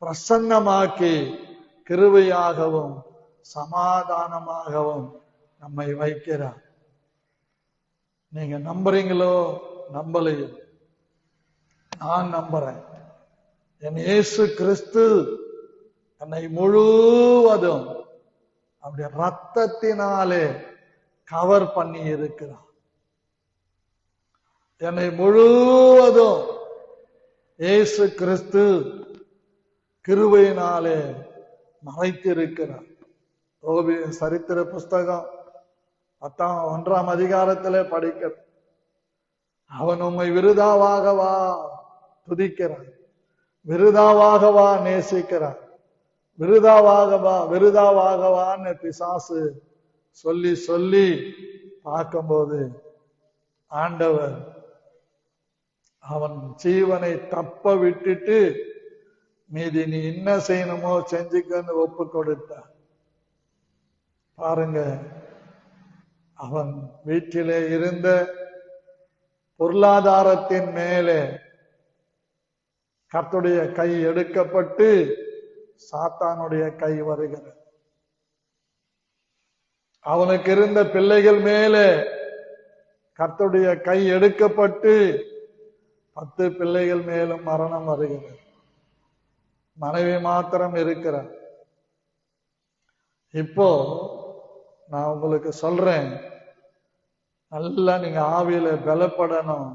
Speaker 1: பிரசன்னமாக்கி கிருபையாகவும் சமாதானமாகவும் நம்மை வைக்கிறார். நீங்க நம்புறீங்களோ நம்பலையோ, நான் நம்புறேன். என் இயேசு கிறிஸ்து என்னை முழுவதும் அவருடைய ரத்தத்தினாலே கவர் பண்ணி இருக்கிறார். என்னை முழுவதும் இயேசு கிறிஸ்து கிருபையினாலே மறைத்திருக்கிறார். யோபுவின் சரித்திர புஸ்தகம் 1ஆம் அதிகாரத்திலே படிக்க, அவன் உம்மை விருதாவாகவா துதிக்கிறான், விருதாவாகவா நேசிக்கிறான், விருதாவாகவா விருதாவாகவான்னு பிசாசு சொல்லி சொல்லி பார்க்கும்போது ஆண்டவர் அவன் ஜீவனை தப்ப விட்டுட்டு மீதி நீ என்ன செய்யணுமோ செஞ்சுக்கன்னு ஒப்பு கொடுத்தார். பாருங்க, அவன் வீட்டிலே இருந்த பொருளாதாரத்தின் மேலே கர்த்தருடைய கை எடுக்கப்பட்டு சாத்தானுடைய கை வருகிறது. அவனுக்கு இருந்த பிள்ளைகள் மேலே கர்த்தருடைய கை எடுக்கப்பட்டு 10 பிள்ளைகள் மேலும் மரணம் வருகிறது. மனைவி மாத்திரம் இருக்கிறார். இப்போ நான் உங்களுக்கு சொல்றேன், நல்லா நீங்க ஆவியில பலப்படணும்.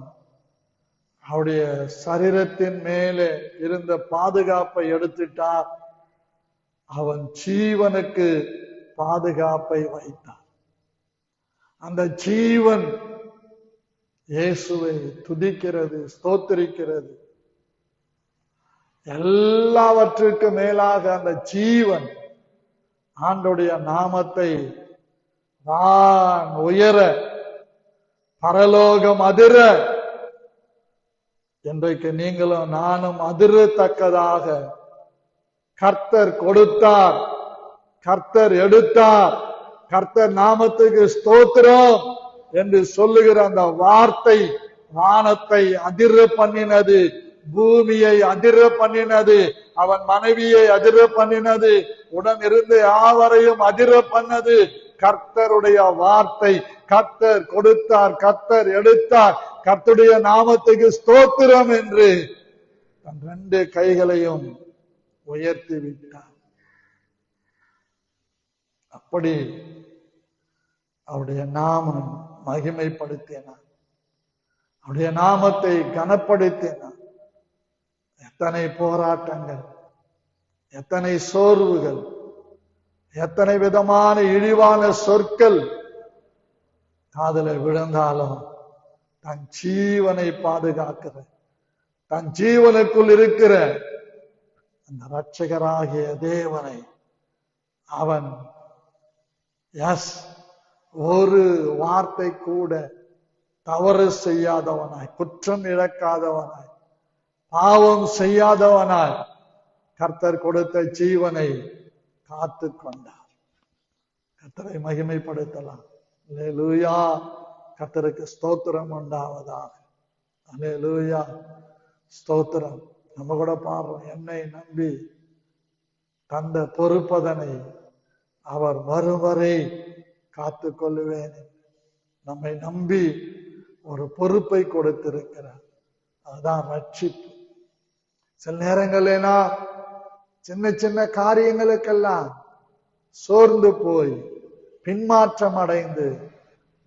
Speaker 1: அவருடைய சரீரத்தின் மேலே இருந்த பாதுகாப்பை எடுத்துட்டா அவன் ஜீவனுக்கு பாதுகாப்பை வைத்தான். அந்த ஜீவன் இயேசுவை துதிக்கிறது, ஸ்தோத்திரிக்கிறது. எல்லாவற்றுக்கும் மேலாக அந்த ஜீவன் ஆண்டுடைய நாமத்தை நான் உயர பரலோகம் அதிர, இன்றைக்கு நீங்களும் நானும் அதிரத்தக்கதாக கர்த்தர் கொடுத்தார், கர்த்தர் எடுத்தார், கர்த்தர் நாமத்துக்கு ஸ்தோத்திரம் என்று சொல்லுகிற அந்த வார்த்தை வானத்தை அதிர பண்ணினது, பூமியை அதிர பண்ணினது, அவன் மனைவியை அதிர பண்ணினது, உடன் இருந்து யாவரையும் அதிர பண்ணது கர்த்தருடைய வார்த்தை. கர்த்தர் கொடுத்தார், கர்த்தர் எடுத்தார், கர்த்தருடைய நாமத்துக்கு ஸ்தோத்திரம் என்று தன் 2 கைகளையும் உயர்த்தி விட்டார். அப்படி அவருடைய நாமம் மகிமைப்படுத்தினார், அவருடைய நாமத்தை கனப்படுத்தினார். எத்தனை போராட்டங்கள், எத்தனை சோர்வுகள், எத்தனை விதமான இழிவான சொற்கள் காதல விழுந்தாலும் தன் ஜீவனை பாதுகாக்கிற, தன் ஜீவனுக்குள் இருக்கிற அந்த இரட்சகராகிய தேவனை அவன் ஒரு வார்த்தை கூட தவறு செய்யாதவனாய், குற்றம் இழக்காதவனாய், பாவம் செய்யாதவனாய் கர்த்தர் கொடுத்த ஜீவனை காத்து கொண்டார். கர்த்தரை மகிமைப்படுத்தலாம். அல்லேலூயா. கர்த்தருக்கு ஸ்தோத்திரம் உண்டாவதாக. அல்லேலூயா, ஸ்தோத்திரம். நம்ம கூட பாடுறோம், என்னை நம்பி தந்த பொறுப்பதனை அவர் வரும் வரை காத்து கொள்ளுவேன். நம்மை நம்பி ஒரு பொறுப்பை கொடுத்திருக்கிறார். அதுதான் ரட்சிப்பு. சில நேரங்களில் சின்ன சின்ன காரியங்களுக்கெல்லாம் சோர்ந்து போய் பின்மாற்றம் அடைந்து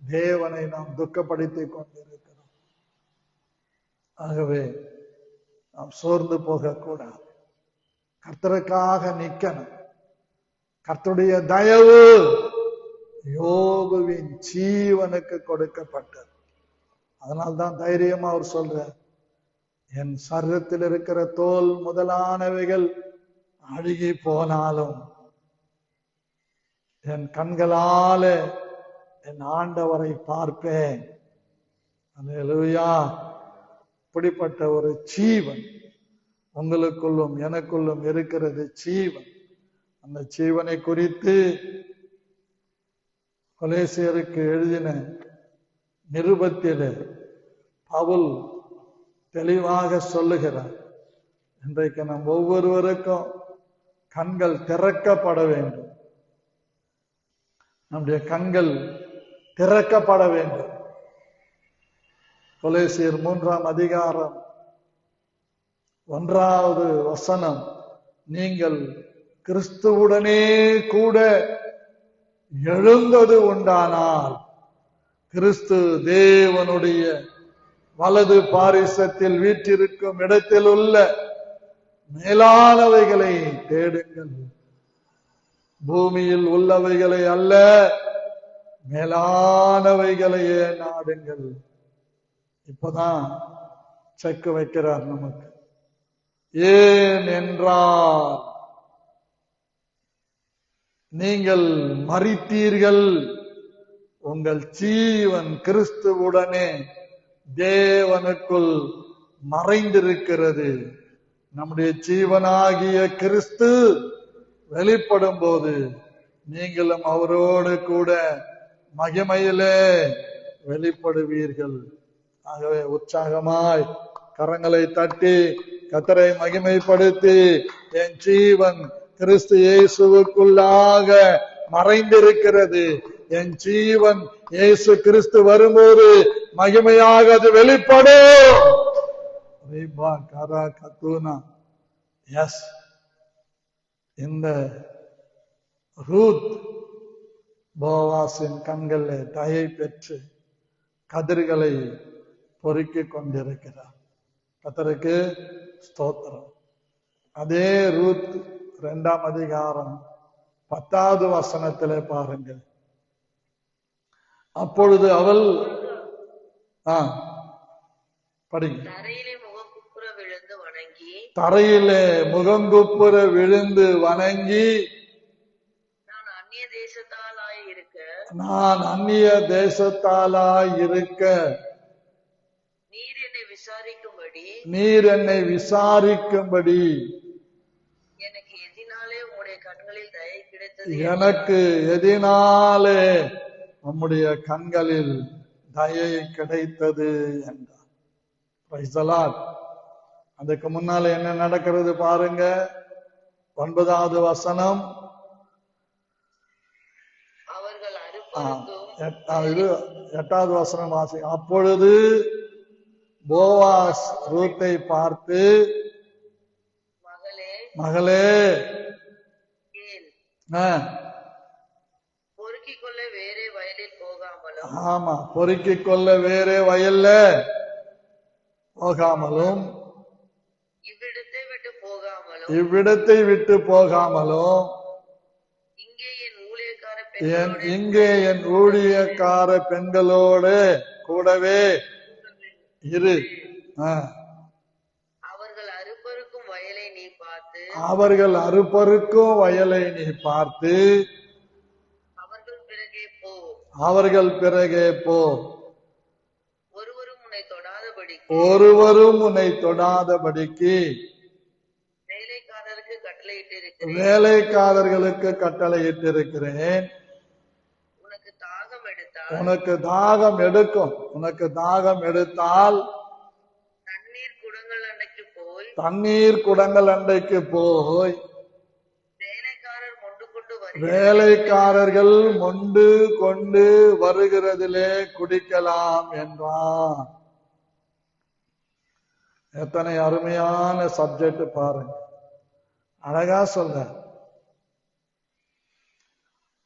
Speaker 1: தேவனை நாம் துக்கப்படுத்திக் கொண்டிருக்கிறோம். ஆகவே நாம் சோர்ந்து போகக்கூடாது. கர்த்தருக்காக நிக்கணும். கர்த்தருடைய தயவு யோபுவின் ஜீவனுக்கு கொடுக்கப்பட்டது. அதனால்தான் தைரியமா அவர் சொல்றார், என் சரீரத்தில் இருக்கிற தோல் முதலானவைகள் அழுகி போனாலும் என் கண்களால என் ஆண்டவரை பார்ப்பேன். அல்லேலூயா. இப்படிப்பட்ட ஒரு ஜீவன் உங்களுக்குள்ளும் எனக்குள்ளும் இருக்கிறது ஜீவன். அந்த ஜீவனை குறித்து கொலேசியருக்கு எழுதின நிருபத்திலே பவுல் தெளிவாக சொல்லுகிறார். இன்றைக்கு நம் ஒவ்வொருவருக்கும் கண்கள் திறக்கப்பட வேண்டும். நம்முடைய கண்கள் திறக்கப்பட வேண்டும். கொலேசியர் 3ஆம் அதிகாரம் 1வது வசனம், நீங்கள் கிறிஸ்துவுடனே கூட எழுந்தது உண்டானால் கிறிஸ்து தேவனுடைய வலது பாரிசத்தில் வீற்றிருக்கும் இடத்தில் உள்ள மேலானவைகளை தேடுங்கள், பூமியில் உள்ளவைகளை அல்ல மேலானவைகளையே நாடுங்கள். இப்பதான் செக் வைக்கிறார் நமக்கு. ஏன் என்றால் நீங்கள் மரித்தீர்கள், உங்கள் ஜீவன் கிறிஸ்துவுடனே தேவனுக்குள் மறைந்திருக்கிறது. நம்முடைய ஜீவனாகிய கிறிஸ்து வெளிப்படும் போது நீங்களும் அவரோடு கூட மகிமையிலே வெளிப்படுவீர்கள். ஆகவே உற்சாகமாய் கரங்களை தட்டி கர்த்தரை மகிமைப்படுத்தி, என் ஜீவன் கிறிஸ்து இயேசுவுக்குள்ளாக மறைந்திருக்கிறது, என் ஜீவன் இயேசு கிறிஸ்து வரும்போது மகிமையாக அது வெளிப்படும். இந்த ரூத் போவாசின் கண்களில் தயை பெற்று கதிர்களை பொறுக்கிக் கொண்டிருக்கிறார். கர்த்தருக்கு ஸ்தோத்திரம். அதே ரூத் 2ஆம் அதிகாரம் 10வது வசனத்திலே பாருங்கள். அப்பொழுது அவள் படிங்க. தரையிலே முகங்குப்புற விழுந்து வணங்கி நான் அந்நிய தேசத்தாலாய் இருக்க நீர் என்னை விசாரிக்கும்படி எனக்கு எதினாலே நம்முடைய கண்களில் தயை கிடைத்தது என்றார். Praise the Lord. அதுக்கு முன்னால என்ன நடக்கிறது பாருங்க. 9வது வசனம், 8வது வசனம் வாசி. அப்பொழுது போவாஸ் ரூத்தை பார்த்து, மகளே ஆமா, பொறுக்கிக் கொள்ள வேறே வயல்ல போகாமலும் இவ்விடத்தை விட்டு போகாமலும் இங்கே என் ஊழியக்கார பெண்களோடு கூடவே இரு. அவர்கள் அறுப்பருக்கும் வயலை நீ பார்த்து அவர்கள் பிறகே போ. ஒருவரும் உன்னை தொடாதபடிக்கு வேலைக்காரர்களுக்கு கட்டளையிட்டிருக்கிறேன். உனக்கு தாகம் எடுக்கும். உனக்கு தாகம் எடுத்தால் தண்ணீர் குடங்கள் அண்டைக்கு போய் வேலைக்காரர்கள் மொண்டு கொண்டு வருகிறதிலே குடிக்கலாம் என்றான். எத்தனை அருமையான சப்ஜெக்ட் பாருங்க. அழகா சொல்ற.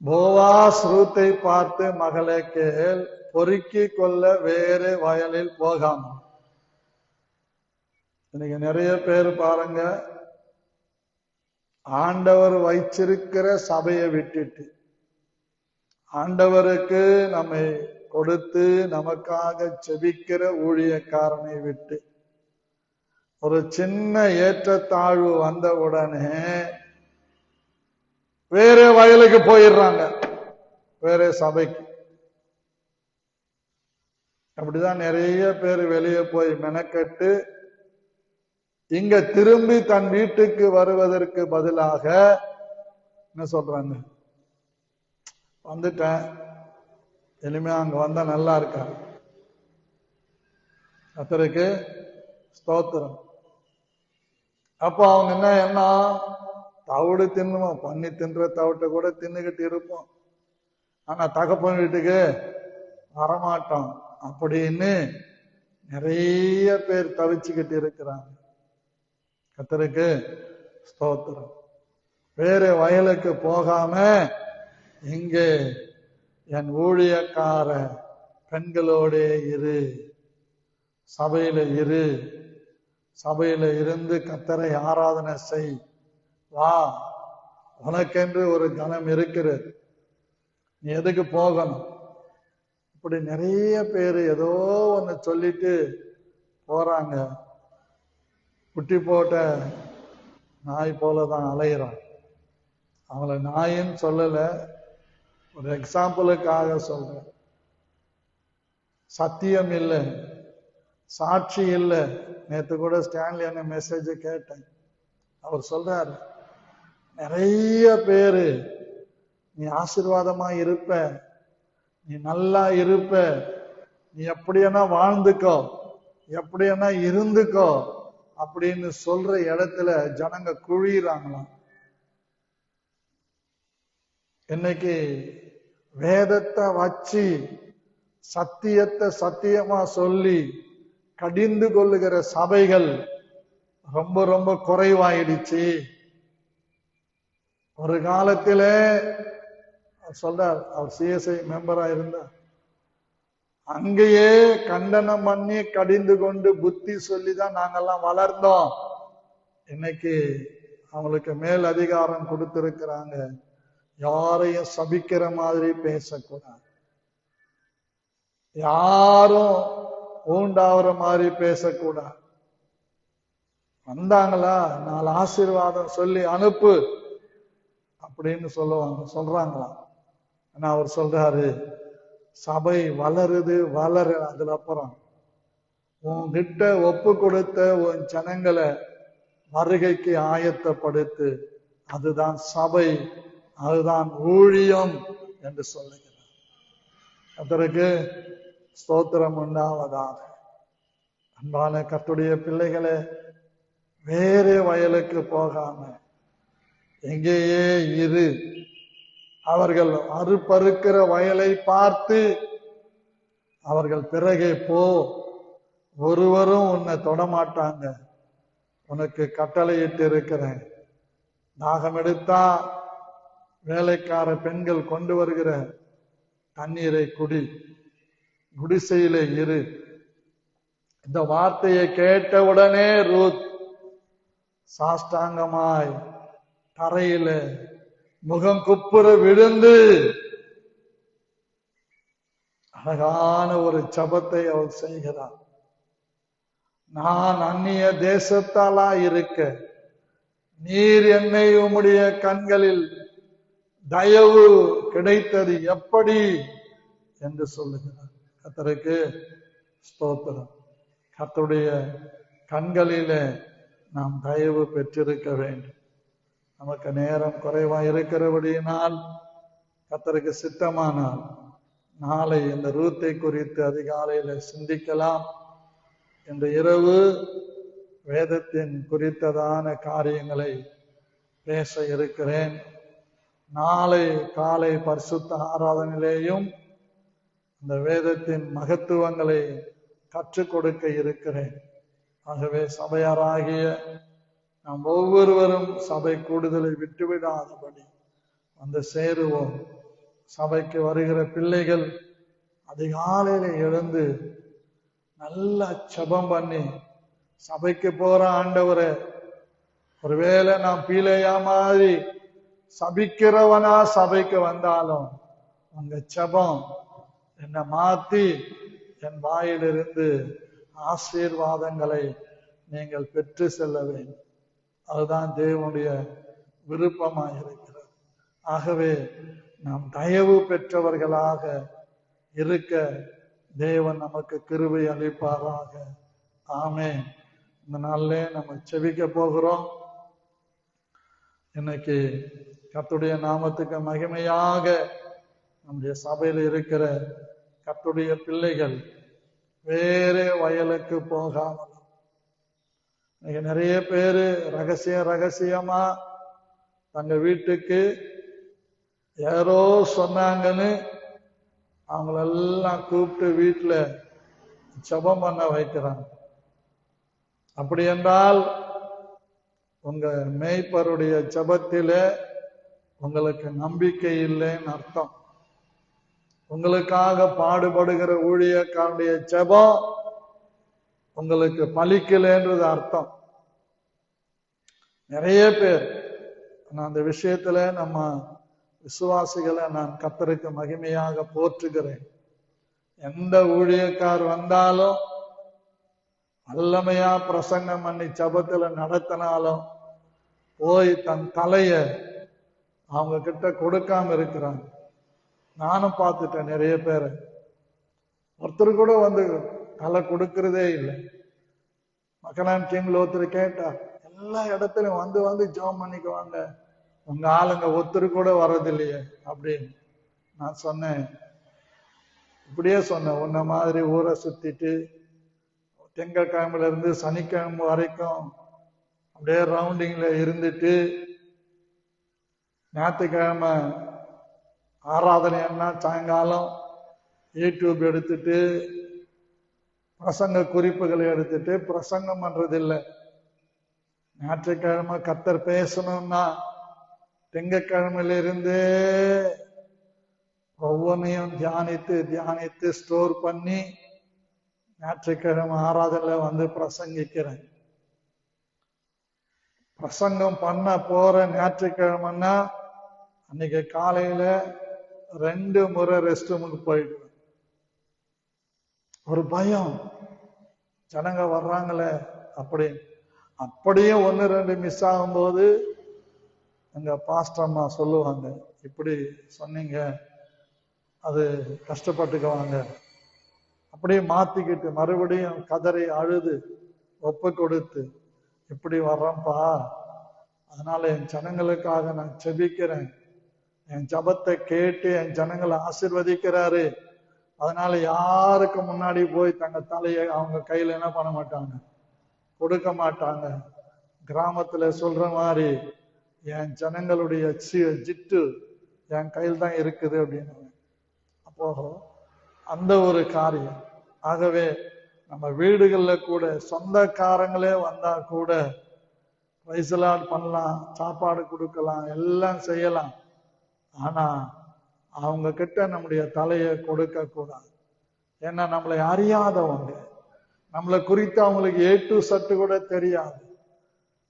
Speaker 1: போவாஸ் ரூத்தை பார்த்து, மகளே கேள், பொறுக்கிக் கொள்ள வேறு வயலில் போகாம. இன்னைக்கு நிறைய பேர் பாருங்க, ஆண்டவர் வைச்சிருக்கிற சபையை விட்டுட்டு ஆண்டவருக்கு நம்மை கொடுத்து நமக்காக செபிக்கிற ஊழியக்காரனை விட்டு ஒரு சின்ன ஏற்றத்தாழ்வு வந்த உடனே வேற வயலுக்கு போயிடுறாங்க, வேற சபைக்கு. அப்படிதான் நிறைய பேர் வெளியே போய் மெனக்கட்டு இங்க திரும்பி தன் வீட்டுக்கு வருவதற்கு பதிலாக என்ன சொல்றாங்க, வந்துட்டேன், இனிமே அங்க வந்தா நல்லா இருக்கா. கர்த்தருக்கு ஸ்தோத்திரம். அப்ப அவங்க என்ன தவிடு தின்னுவோம், பண்ணி தின்ற தவிட்ட கூட தின்னுகிட்டு இருப்போம், ஆனா தகப்பன் வீட்டுக்கு வரமாட்டோம் அப்படின்னு நிறைய பேர் தவிச்சுக்கிட்டு இருக்கிறாங்க. கர்த்தருக்கு ஸ்தோத்திரம். வேற வயலுக்கு போகாம இங்கே என் ஊழியக்கார பெண்களோட இரு, சபையில இரு, சபையில இருந்து கர்த்தரை ஆராதனை செய், வா, உனக்கென்று ஒரு கணம் இருக்கிறது, நீ எதுக்கு போகணும். இப்படி நிறைய பேர் ஏதோ ஒன்னு சொல்லிட்டு போறாங்க. குட்டி போட்ட நாய் போலதான் அலையிறான். அவங்கள நாயின்னு சொல்லல, ஒரு எக்ஸாம்பிளுக்காக சொல்றேன். சத்தியம் இல்லை, சாட்சி இல்லை. நேற்று கூட ஸ்டான்லி என்ன மெசேஜ் கேட்டேன். அவர் சொல்றாரு, நிறைய பேரு நீ ஆசீர்வாதமா இருப்ப, நீ நல்லா இருப்ப, நீ எப்படின்னா வாழ்ந்துக்கோ, எப்படின்னா இருந்துக்கோ அப்படின்னு சொல்ற இடத்துல ஜனங்க குழிறாங்களாம். இன்னைக்கு வேதத்தை வச்சு சத்தியத்தை சத்தியமா சொல்லி கடிந்து கொள்ளுகிற சபைகள் ரொம்ப ரொம்ப குறைவாயிடுச்சு. ஒரு காலத்தில சொல்றார், அவர் சிஎஸ்ஐ மெம்பரா இருந்தார், அங்கேயே கண்டனம் பண்ணி கடிந்து கொண்டு புத்தி சொல்லிதான் நாங்கெல்லாம் வளர்ந்தோம். இன்னைக்கு அவங்களுக்கு மேல் அதிகாரம் கொடுத்திருக்கிறாங்க, யாரையும் சபிக்கிற மாதிரி பேசக்கூடாது, யாரும் ஊண்டாகிற மாதிரி பேசக்கூடாது. வந்தாங்களா 4 ஆசீர்வாதம் சொல்லி அனுப்பு அப்படின்னு சொல்றாங்களாம். ஆனா அவர் சொல்றாரு, சபை வளருது அதுல அப்புறம் உன்கிட்ட ஒப்பு கொடுத்த உன் ஜனங்களை வருகைக்கு ஆயத்தப்படுத்து, அதுதான் சபை, அதுதான் ஊழியம் என்று சொல்லுகிறார். அதற்கு ஸ்தோத்திரம் உண்டாவதாக. அன்பான கர்த்தருடைய பிள்ளைகளே, வேறு வயலுக்கு போகாம எங்கேயே இரு. அவர்கள் அறுப்பறுக்கிற வயலை பார்த்து அவர்கள் பிறகே போ, ஒருவரும் உன்னை தொடமாட்டாங்க, உனக்கு கட்டளையிட்டு இருக்கிறேன். தாகம் எடுத்தா வேலைக்கார பெண்கள் கொண்டு வருகிற தண்ணீரை குடி, குடிசையிலே இரு. இந்த வார்த்தையை கேட்டவுடனே ரூத் சாஷ்டாங்கமாய் தரையில முகம் குப்புற விழுந்து அழகான ஒரு ஜெபத்தை அவள் செய்கிறார். நான் அந்நிய தேசத்தாலா இருக்க நீர் என்னை உம்முடைய கண்களில் தயவு கிடைத்தது எப்படி என்று சொல்லுகிறார். கர்த்தருக்கு ஸ்தோத்திரம். கர்த்தருடைய கண்களிலே நாம் தயவு பெற்றிருக்க வேண்டும். நமக்கு நேரம் குறைவா இருக்கிறபடியினால் கர்த்தருக்கு சித்தமானால் நாளை இந்த ரூத்தை குறித்து அதிகாலையில சிந்திக்கலாம். இந்த இரவு வேதத்தின் குறித்ததான காரியங்களை பேச இருக்கிறேன். நாளை காலை பரிசுத்த ஆராதனையிலேயும் இந்த வேதத்தின் மகத்துவங்களை கற்றுக் கொடுக்க இருக்கிறேன். ஆகவே சபையாராகிய நாம் ஒவ்வொருவரும் சபை கூடுதலை விட்டுவிடாதபடி வந்து சேருவோம். சபைக்கு வருகிற பிள்ளைகள் அதிகாலையில எழுந்து நல்லா ஜெபம் பண்ணி சபைக்கு போற ஆண்டவரே, ஒருவேளை நான் பீலையா மாதிரி சபிக்கிறவனா சபைக்கு வந்தாலும் உங்க ஜெபம் என்னை மாத்தி என் வாயிலிருந்து ஆசீர்வாதங்களை நீங்கள் பெற்று செல்ல வேண்டும். அதுதான் தேவனுடைய விருப்பமாக இருக்கிறது. ஆகவே நாம் தயவு பெற்றவர்களாக இருக்க தேவன் நமக்கு கிருபை அளிப்பாராக. ஆமென். இந்த நாள்ல நம்ம செபிக்க போகிறோம். இன்னைக்கு கர்த்தருடைய நாமத்துக்கு மகிமையாக நம்முடைய சபையில் இருக்கிற கர்த்தருடைய பிள்ளைகள் வேறு வயலுக்கு போகாமல், இன்னைக்கு நிறைய பேரு ரகசியமா தங்க வீட்டுக்கு யாரோ சொன்னாங்கன்னு அவங்களெல்லாம் கூப்பிட்டு வீட்டுல ஜெபம் பண்ண வைக்கிறாங்க. அப்படி என்றால் உங்க மேய்ப்பருடைய ஜெபத்தில உங்களுக்கு நம்பிக்கை இல்லைன்னு அர்த்தம். உங்களுக்காக பாடுபடுகிற ஊழியக்காரனுடைய ஜெபம் உங்களுக்கு பலிக்கலைன்றது அர்த்தம். நிறைய பேர் அந்த விஷயத்துல நம்ம விசுவாசிகளை நான் கர்த்தருக்கு மகிமையாக போற்றுகிறேன். எந்த ஊழியக்கார் வந்தாலும் வல்லமையா பிரசங்கம் பண்ணி ஜெபத்துல நடத்தினாலும் போய் தன் தலைய அவங்க கிட்ட கொடுக்காம இருக்கிறாங்க. நானும் பார்த்துட்டேன் நிறைய பேரை. ஒருத்தர் கூட வந்து தலை கொடுக்கறதே இல்லை. மக்களான் கிங்ல ஒருத்தர் கேட்டா எல்லா இடத்துலயும் வந்து ஜெபம் பண்ணிக்குவாங்க, உங்க ஆளுங்க ஒருத்தர் கூட வர்றதில்லையே அப்படின்னு. நான் சொன்னேன், இப்படியே சொன்னேன், உன்ன மாதிரி ஊரை சுத்திட்டு திங்கட்கிழமையில இருந்து சனிக்கிழமை வரைக்கும் அப்படியே ரவுண்டிங்ல இருந்துட்டு ஞாயிற்றுக்கிழமை ஆராதனைன்னா சாயங்காலம் யூடியூப் எடுத்துட்டு பிரசங்க குறிப்புகளை எடுத்துட்டு பிரசங்கம் பண்றதில்லை. ஞாயிற்றுக்கிழமை கர்த்தர் பேசணும்னா திங்கட்கிழமையில இருந்தே ஒவ்வொன்றையும் தியானித்து ஸ்டோர் பண்ணி ஞாயிற்றுக்கிழமை ஆராதனையில வந்து பிரசங்கிக்கிறேன். பிரசங்கம் பண்ண போற ஞாயிற்றுக்கிழமைன்னா அன்னைக்கு காலையில 2 முறை ரெஸ்ட் ரூமுக்கு போயிடுவேன். ஒரு பயம், ஜனங்க வர்றாங்களே அப்படி. அப்படியே 1-2 மிஸ் ஆகும்போது எங்க பாஸ்டர் அம்மா சொல்லுவாங்க, இப்படி சொன்னீங்க, அது கஷ்டப்பட்டுக்குவாங்க. அப்படியே மாத்திக்கிட்டு மறுபடியும் கதறி அழுது ஒப்பு கொடுத்து, இப்படி வர்றேன்ப்பா, அதனால என் ஜனங்களுக்காக நான் செபிக்கிறேன், என் ஜபத்தை கேட்டு என் ஜனங்களை ஆசீர்வதிக்கிறாரு, அதனால யாருக்கு முன்னாடி போய் தங்க தலையை அவங்க கையில என்ன பண்ண மாட்டாங்க, கொடுக்க மாட்டாங்க. கிராமத்துல சொல்ற மாதிரி என் ஜனங்களுடைய ஜிட்டு என் கையில் தான் இருக்குது அப்படின்னு. அப்போ அந்த ஒரு காரியம். ஆகவே நம்ம வீடுகள்ல கூட சொந்தக்காரங்களே வந்தா கூட வைசலாட் பண்ணலாம், சாப்பாடு கொடுக்கலாம், எல்லாம் செய்யலாம். ஆனா அவங்க கிட்ட நம்முடைய தலையை கொடுக்க கூடாது. ஏன்னா நம்மளை அறியாதவங்க, நம்மளை குறித்து அவங்களுக்கு ஏட்டு சட்டு கூட தெரியாது,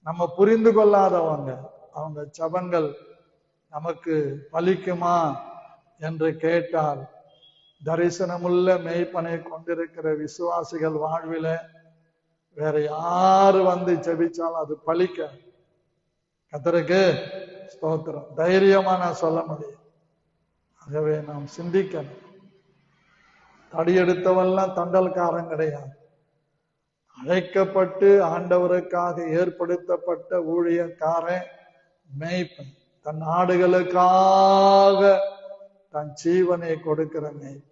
Speaker 1: நம்ம புரிந்து கொள்ளாதவங்க. அவங்க ஜபங்கள் நமக்கு பலிக்குமா என்று கேட்டால், தரிசனமுள்ள மேய்ப்பனை கொண்டிருக்கிற விசுவாசிகள் வாழ்வில வேற யாரு வந்து ஜெபிச்சாலும் அது பலிக்க. கர்த்தருக்கு ஸ்தோத்திரம். தைரியமா நான் சொல்ல முடியும். ஆகவே நாம் சிந்திக்கணும். தடியெடுத்தவெல்லாம் தண்டல்காரன் கிடையாது. அழைக்கப்பட்டு ஆண்டவருக்காக ஏற்படுத்தப்பட்ட ஊழியக்காரன் மேய்ப்பன், தன் ஆடுகளுக்காக தன் ஜீவனை கொடுக்கிற மேய்ப்பன்.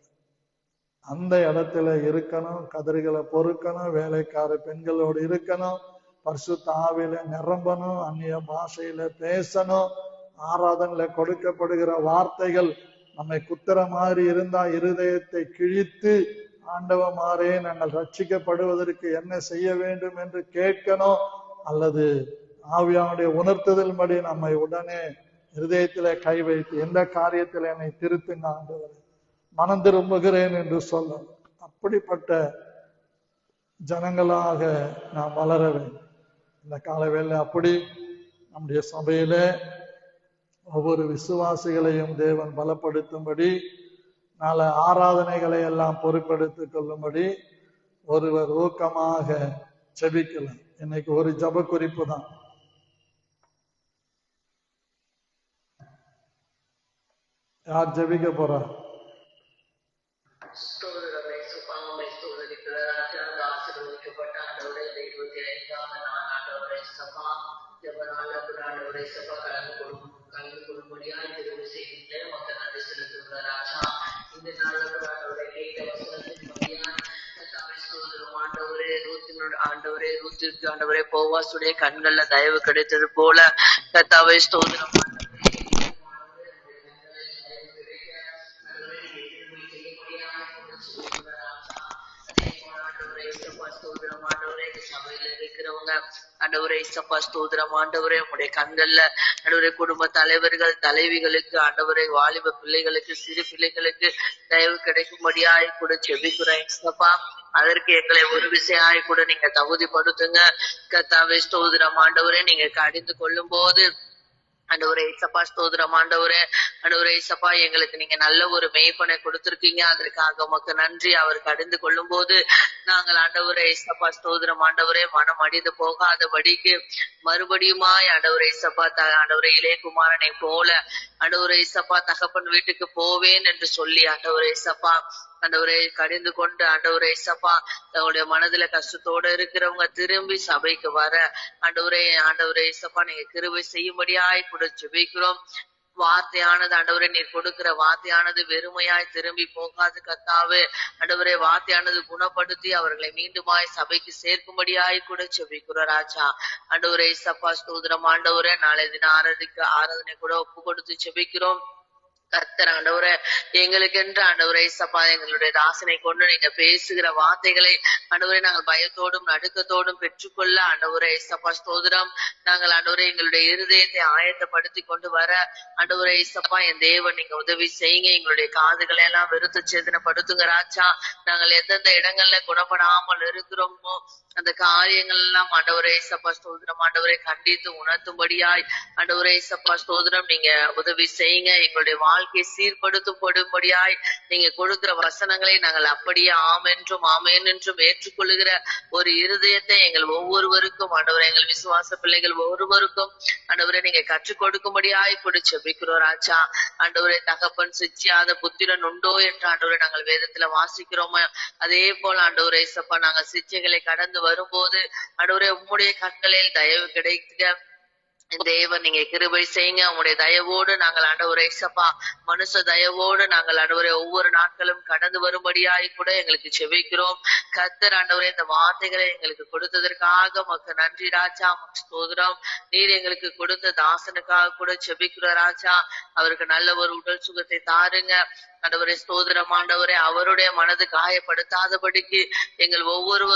Speaker 1: அந்த இடத்துல இருக்கணும், கதிர்களை பொறுக்கணும், வேலைக்கார பெண்களோடு இருக்கணும், பரிசுத்த ஆவியில நிரம்பணும், அந்நிய பாஷையில பேசணும், ஆராதனையில கொடுக்கப்படுகிற வார்த்தைகள் நம்மை குத்துற மாதிரி இருந்தா இருதயத்தை கிழித்து, ஆண்டவமாரே நாங்கள் ரட்சிக்கப்படுவதற்கு என்ன செய்ய வேண்டும் என்று கேட்கணும். அல்லது ஆவியானுடைய உணர்த்துதல் படி நம்மை உடனே இருதயத்தில கை வைத்து, எந்த காரியத்தில் என்னை திருத்துங்க ஆண்டவரே, மனம் திரும்புகிறேன் என்று சொல்ல. அப்படிப்பட்ட ஜனங்களாக நாம் வளர வேண்டும் இந்த காலவேளை. அப்படி நம்முடைய சபையில ஒவ்வொரு விசுவாசிகளையும் தேவன் பலப்படுத்தும்படி, நாளை ஆராதனைகளை எல்லாம் பொறுப்பெடுத்துக் கொள்ளும்படி ஒருவர் ஊக்கமாக ஜெபிக்கலாம். இன்னைக்கு ஒரு ஜப குறிப்பு தான். யார் ஜெபிக்க போறா?
Speaker 2: ஆண்டவரே ரூத்திற்கு ஆண்டவரே போவாசுடைய கண்கள்ல தயவு கிடைத்தது போல கர்த்தாவே ஸ்தோத்திரம். சபையில இருக்கிறவங்க ஆண்டவரே இசப்பா ஸ்தோத்திரம். ஆண்டவரே உங்களுடைய கண்கள்ல ஆண்டவரே குடும்ப தலைவர்கள் தலைவிகளுக்கு ஆண்டவரே வாலிப பிள்ளைகளுக்கு சிறு பிள்ளைகளுக்கு தயவு கிடைக்கும்படியாய் கூட செபிக்கிறேன் இசப்பா. அதற்கு எங்களை ஒரு விசையாய் கூட நீங்க தகுதிப்படுத்துங்க கர்த்தாவே ஸ்தோத்திரம். ஆண்டவரே நீங்க கடிந்து கொள்ளும் போது ஆண்டவரே இசப்பா ஸ்தோத்திரம். ஆண்டவரே இசப்பா எங்களுக்கு நீங்க நல்ல ஒரு மேய்ப்பனை கொடுத்திருக்கீங்க, அதற்காக உமக்கு நன்றி. அவர் கடிந்து கொள்ளும் போது நாங்கள் ஆண்டவரே இசப்பா ஸ்தோத்திரம் ஆண்டவரே மனம் அடிந்து போகாதபடிக்கு மறுபடியுமாய் ஆண்டவரே இசப்பா ஆண்டவரே இளையகுமாரனை போல ஆண்டவரே இசப்பா தகப்பன் வீட்டுக்கு போவேன் என்று சொல்லி ஆண்டவரே இசப்பா ஆண்டவரே கடிந்து கொண்டு ஆண்டவரே இசப்பா தங்களுடைய மனதுல கஷ்டத்தோட இருக்கிறவங்க திரும்பி சபைக்கு வர ஆண்டவரே இசப்பா நீங்க கிருபை செய்யும்படியாய் கூட ஜெபிக்கிறோம். வார்த்தையானது ஆண்டவரே நீர் கொடுக்கிற வார்த்தையானது வெறுமையாய் திரும்பி போகாது கர்த்தாவே. ஆண்டவரே வார்த்தையானது குணப்படுத்தி அவர்களை மீண்டுமாய் சபைக்கு சேர்க்கும்படியாய் கூட ஜெபிக்கிறோம் ராஜா. ஆண்டவரே இசப்பா ஸ்தோத்திரம். ஆண்டவரே நாளை தின ஆராதனை கூட ஒப்பு கொடுத்து ஜெபிக்கிறோம் கர்த்தர். ஆண்டவரே எங்களுக்கென்று ஆண்டவரே இசப்பா எங்களுடைய தாசனை கொண்டு நீங்க பேசுகிற வார்த்தைகளை ஆண்டவரே நாங்கள் பயத்தோடும் நடுக்கத்தோடும் பெற்றுக்கொள்ள ஆண்டவரே இசப்பா ஸ்தோத்திரம். நாங்கள் ஆண்டவரே எங்களுடைய இருதயத்தை ஆயத்தப்படுத்தி கொண்டு வர ஆண்டவரே இசப்பா என் தேவன் நீங்க உதவி செய்யுங்க. எங்களுடைய காதுகளை எல்லாம் வெறுத்து சேதனப்படுத்துங்க ராஜா. நாங்கள் எந்தெந்த இடங்கள்ல குணப்படாமல் இருக்கிறோமோ அந்த காரியங்கள் எல்லாம் ஆண்டவரே இசப்பா ஸ்தோத்திரம் ஆண்டவரை கண்டித்து உணர்த்தும்படியாய் ஆண்டவரே இசப்பா ஸ்தோத்திரம் நீங்க உதவி செய்யுங்க. எங்களுடைய வாழ்க்கை சீர்படுத்தப்படும்படியாய் நீங்க கொடுக்கிற வசனங்களை நாங்கள் அப்படியே ஆமென்றும் ஆமென் என்றும் ஏற்றுக்கொள்ளுகிற ஒரு இருதயத்தை எங்கள் ஒவ்வொருவருக்கும் ஆண்டவரே, எங்கள் விசுவாச பிள்ளைகள் ஒவ்வொருவருக்கும் ஆண்டவரே நீங்க கற்றுக் கொடுக்கும்படியாய் கூட ஜெபிக்கிறோம் ராஜா. ஆண்டவரே, தகப்பன் சிச்சியாத புத்திரன் உண்டோ என்று ஆண்டவரே நாங்கள் வேதத்துல வாசிக்கிறோமோ, அதே போல ஆண்டவரே இயேசப்பா, நாங்கள் சிச்சைகளை கடந்து வரும்போது ஆண்டவரே உம்முடைய கண்களில் தயவு கிடைக்க தேவன் நீங்க கிருபை செய்யுங்க. உங்களுடைய தயவோடு நாங்கள் ஆண்டவரே இயேசப்பா, மனுஷ தயவோடு நாங்கள் ஆண்டவரே ஒவ்வொரு நாட்களும் கடந்து வரும்படியாய் கூட எங்களுக்கு செபிக்கிறோம். கர்த்தர் ஆண்டவரே இந்த வார்த்தைகளை எங்களுக்கு கொடுத்ததற்காக உமக்கு நன்றி ராஜா, உமக்கு ஸ்தோத்திரம். நீர் எங்களுக்கு கொடுத்த தாசனுக்காக கூட செபிக்கிறோம் ராஜா. அவருக்கு நல்ல ஒரு உடல் சுகத்தை தாருங்க ஆண்டவரே. ஸ்தோத்திரம் ஆண்டவரே. அவருடைய மனது காயப்படுத்தாதபடிக்கு எங்கள் ஒவ்வொரு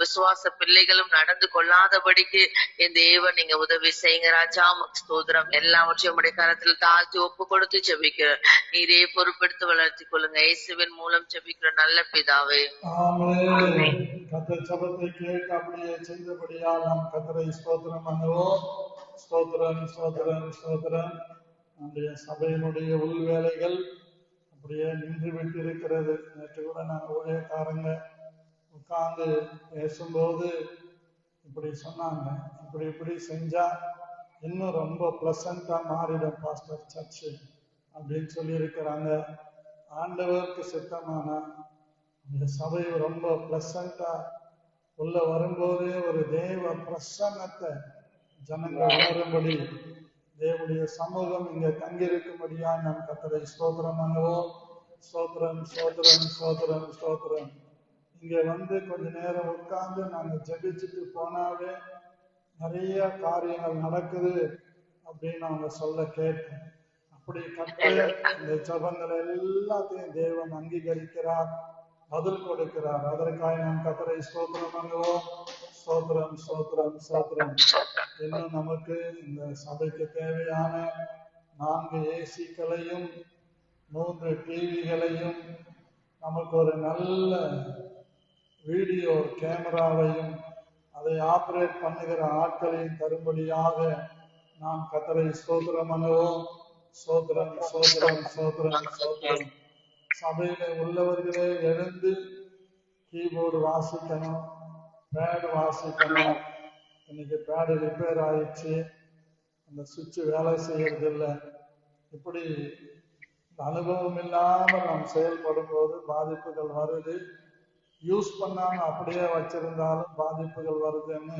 Speaker 2: விசுவாச பிள்ளைகளும் நடந்து கொள்ளாதபடிக்கு என் தேவன் நீங்க உதவி செய்யுங்க ராஜா. உமக்கு ஸ்தோத்திரம். எல்லாவற்றையும் உடைய கரத்தில் தாழ்த்தி ஒப்பு கொடுத்து ஜெபிக்கிற நீரே பொறுப்பெடுத்து வளர்த்தி கொள்ளுங்க. இயேசுவின் மூலம் ஜெபிக்கிற நல்ல பிதாவே,
Speaker 1: ஆமென். கர்த்தர் ஜெபத்தை கேட்டு அப்படியே செய்தபடியால் நாம் கர்த்தரை ஸ்தோத்திரம் பண்ணுவோம். ஸ்தோத்திரம் ஸ்தோத்திரம் ஸ்தோத்திரம். நம்முடைய சபையினுடைய உள்வேலைகள் அப்படியே நின்று விட்டு இருக்கிறது. நேற்று கூட நாங்கள் ஊழியக்காரங்க உட்கார்ந்து பேசும்போது இப்படி சொன்னாங்க, இப்படி செஞ்சா இன்னும் ரொம்ப பிளசண்டா மாறிடும் பாஸ்டர் சர்ச்சு அப்படின்னு சொல்லி இருக்கிறாங்க. ஆண்டவருக்கு சித்தமானா இந்த சபை ரொம்ப பிளசண்டா உள்ள வரும்போதே ஒரு தேவ பிரசன்னத்தை ஜனங்கள் உணரும்படி தேவனுடைய சமூகம் இங்க தங்கியிருக்கும்படியா நாம் கர்த்தரை ஸ்தோத்திரம் பண்ணுவோம். ஸ்தோத்திரம் ஸ்தோத்திரம் ஸ்தோத்திரம் ஸ்தோத்திரம். இங்க வந்து கொஞ்ச நேரம் உட்கார்ந்து நாங்க ஜெபிச்சுட்டு போனாவே நிறைய காரியங்கள் நடக்குது அப்படின்னு அவங்க சொல்ல கேட்டேன். அப்படி கர்த்தர் இந்த ஜெபங்களை எல்லாத்தையும் தேவன் அங்கீகரிக்கிறார், பதில் கொடுக்கிறார். அதற்காக நாம் கர்த்தரை ஸ்தோத்திரம் பண்ணுவோம். ஸ்தோத்திரம் ஸ்தோத்திரம் ஸ்தோத்திரம். இன்னும் நமக்கு இந்த சபைக்கு தேவையான 4 ஏசிக்களையும் 3 டிவிகளையும் நமக்கு ஒரு நல்ல வீடியோ கேமராவையும் அதை ஆபரேட் பண்ணுகிற ஆட்களையும் தரும்படியாக நாம் கர்த்தரை ஸ்தோத்திரம் பண்ணுவோம். ஸ்தோத்திரம் ஸ்தோத்திரம் ஸ்தோத்திரம் ஸ்தோத்திரம். சபையில உள்ளவர்களே எழுந்து கீபோர்டு வாசிக்கணும், பேடு வாசிக்கணும். இன்னைக்கு பேடு ரிப்பேர் ஆயிடுச்சு, அந்த சுவிட்ச் வேலை செய்யறது இல்லை. இப்படி அனுபவம் இல்லாம நாம் செயல்படும் போது பாதிப்புகள் வருது. யூஸ் பண்ணாம அப்படியே வச்சிருந்தாலும் பாதிப்புகள் வருதுன்னு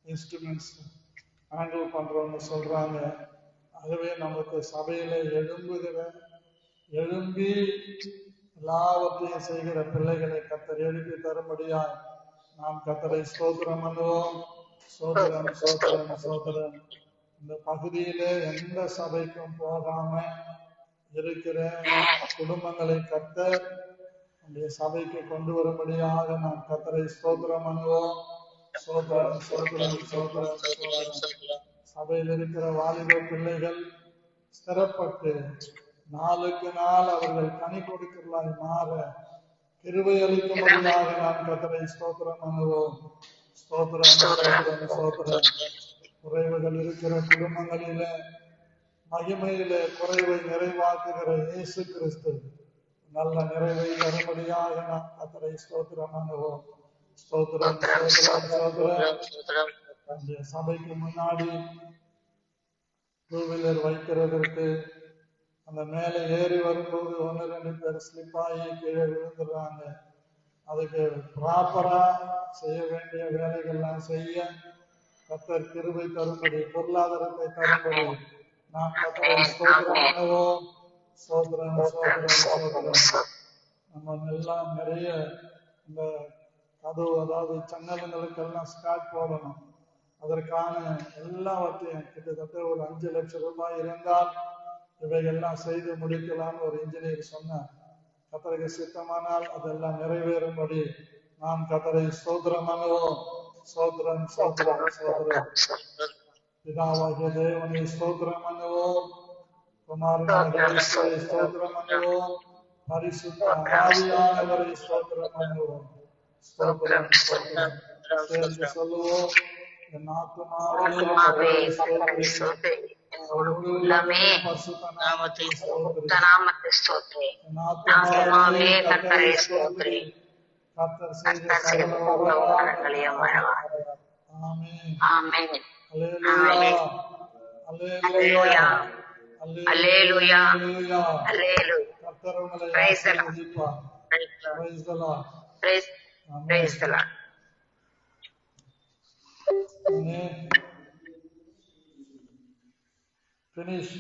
Speaker 1: இன்ஸ்ட்ருமெண்ட்ஸ் ஹேண்டில் பண்றவங்க சொல்றாங்க. ஆகவே நமக்கு சபையில எழும்பி எல்லாவற்றையும் செய்கிற பிள்ளைகளை கர்த்தர் எழுப்பி தரும்படியாய் நாம் கர்த்தரை ஸ்தோத்திரம் பண்ணுவோம். ஸ்தோத்திரம் ஸ்தோத்திரம் ஸ்தோத்திரம். இந்த பகுதியிலே எந்த சபைக்கும் போகாம இருக்கிற குடும்பங்களை கர்த்தர் நம்முடைய சபைக்கு கொண்டு வரும்படியாக நாம் கர்த்தரை ஸ்தோத்திரம் பண்ணுவோம். ஸ்தோத்திரம் ஸ்தோத்திரம் ஸ்தோத்திரம் ஸ்தோத்திரம். சபையில் இருக்கிற வாலிப பிள்ளைகள் ஸ்திரப்பட்டு நாளுக்கு நாள் அவர்கள் கனி கொடுக்கலாய் மாற கிருபை அளிக்கும்படியாக நாம் கர்த்தரை ஸ்தோத்திரம் பண்ணுவோம். ஸ்தோத்திரம் ஸ்தோத்திரம் ஸ்தோத்திரம். குறைவுகள் இருக்கிற குடும்பங்களில மகிமையில குறைவை நிறைவாக்குகிற இயேசு கிறிஸ்து நல்ல நிறைவை தரும்படியாக நாம் கர்த்தரை ஸ்தோத்திரம் பண்ணுவோம். ஸ்தோத்திரம் ஸ்தோத்திரம் ஸ்தோத்திரம். அந்த சபைக்கு முன்னாடி 2 வீலர் வைக்கிறதற்கு அந்த மேலே ஏறி வரும்போது 1-2 பேர் ஸ்லிப் ஆகி கீழே விழுந்துடுறாங்க. அதுக்கு ப்ராப்பரா செய்ய வேண்டிய வேலைகள்லாம் செய்ய கர்த்தர் கிருபை தரும்படி, பொருளாதாரத்தை தரும்படி நாம் கர்த்தரை ஸ்தோத்திரம் பண்ணுவோம். ஸ்தோத்திரம் ஸ்தோத்திரம் ஸ்தோத்திரம். நம்ம எல்லாம் நிறைய இந்த கதவு, அதாவது சன்னல்களுக்கெல்லாம் ஸ்டார்ட் போடணும். அதற்கான எல்லாவற்றையும் கிட்டத்தட்ட ஒரு 5 லட்சம் ரூபாய் இருந்தால் இவையெல்லாம் செய்து முடிக்கலாம்னு ஒரு இன்ஜினியர் சொன்னார். கர்த்தருக்கு சித்தமானால் அதெல்லாம் நிறைவேறும்படி நாம் கர்த்தரை ஸ்தோத்திரம் பண்ணுவோம். ஸ்தோத்திரம் ஸ்தோத்திரம் ஸ்தோத்திரம். பிதாவாகிய தேவனை ஸ்தோத்திரம் பண்ணுவோம். குமாரனாகிய இயேசுவை ஸ்தோத்திரம் பண்ணுவோம். பரிசுத்த ஆவியானவரை ஸ்தோத்திரம் பண்ணுவோம். ஸ்தோத்திரம் ஸ்தோத்திரம். சேர்ந்து சொல்லுவோம். என் ஆத்துமாவே கர்த்தரை ஸ்தோத்திரி,
Speaker 2: உள்ளமே நாமத்தை நாமத்தை ஸ்தோத்ரி. நாமமாவே கர்த்தரை ஸ்தோத்ரி. கர்த்தர் செய்த உபகாரங்களையும் மறவார். ஆமென். ஆமென். அல்லேலூயா. அல்லேலூயா. அல்லேலூயா. Praise the Lord. Praise the Lord. Praise the Lord.
Speaker 1: Finish.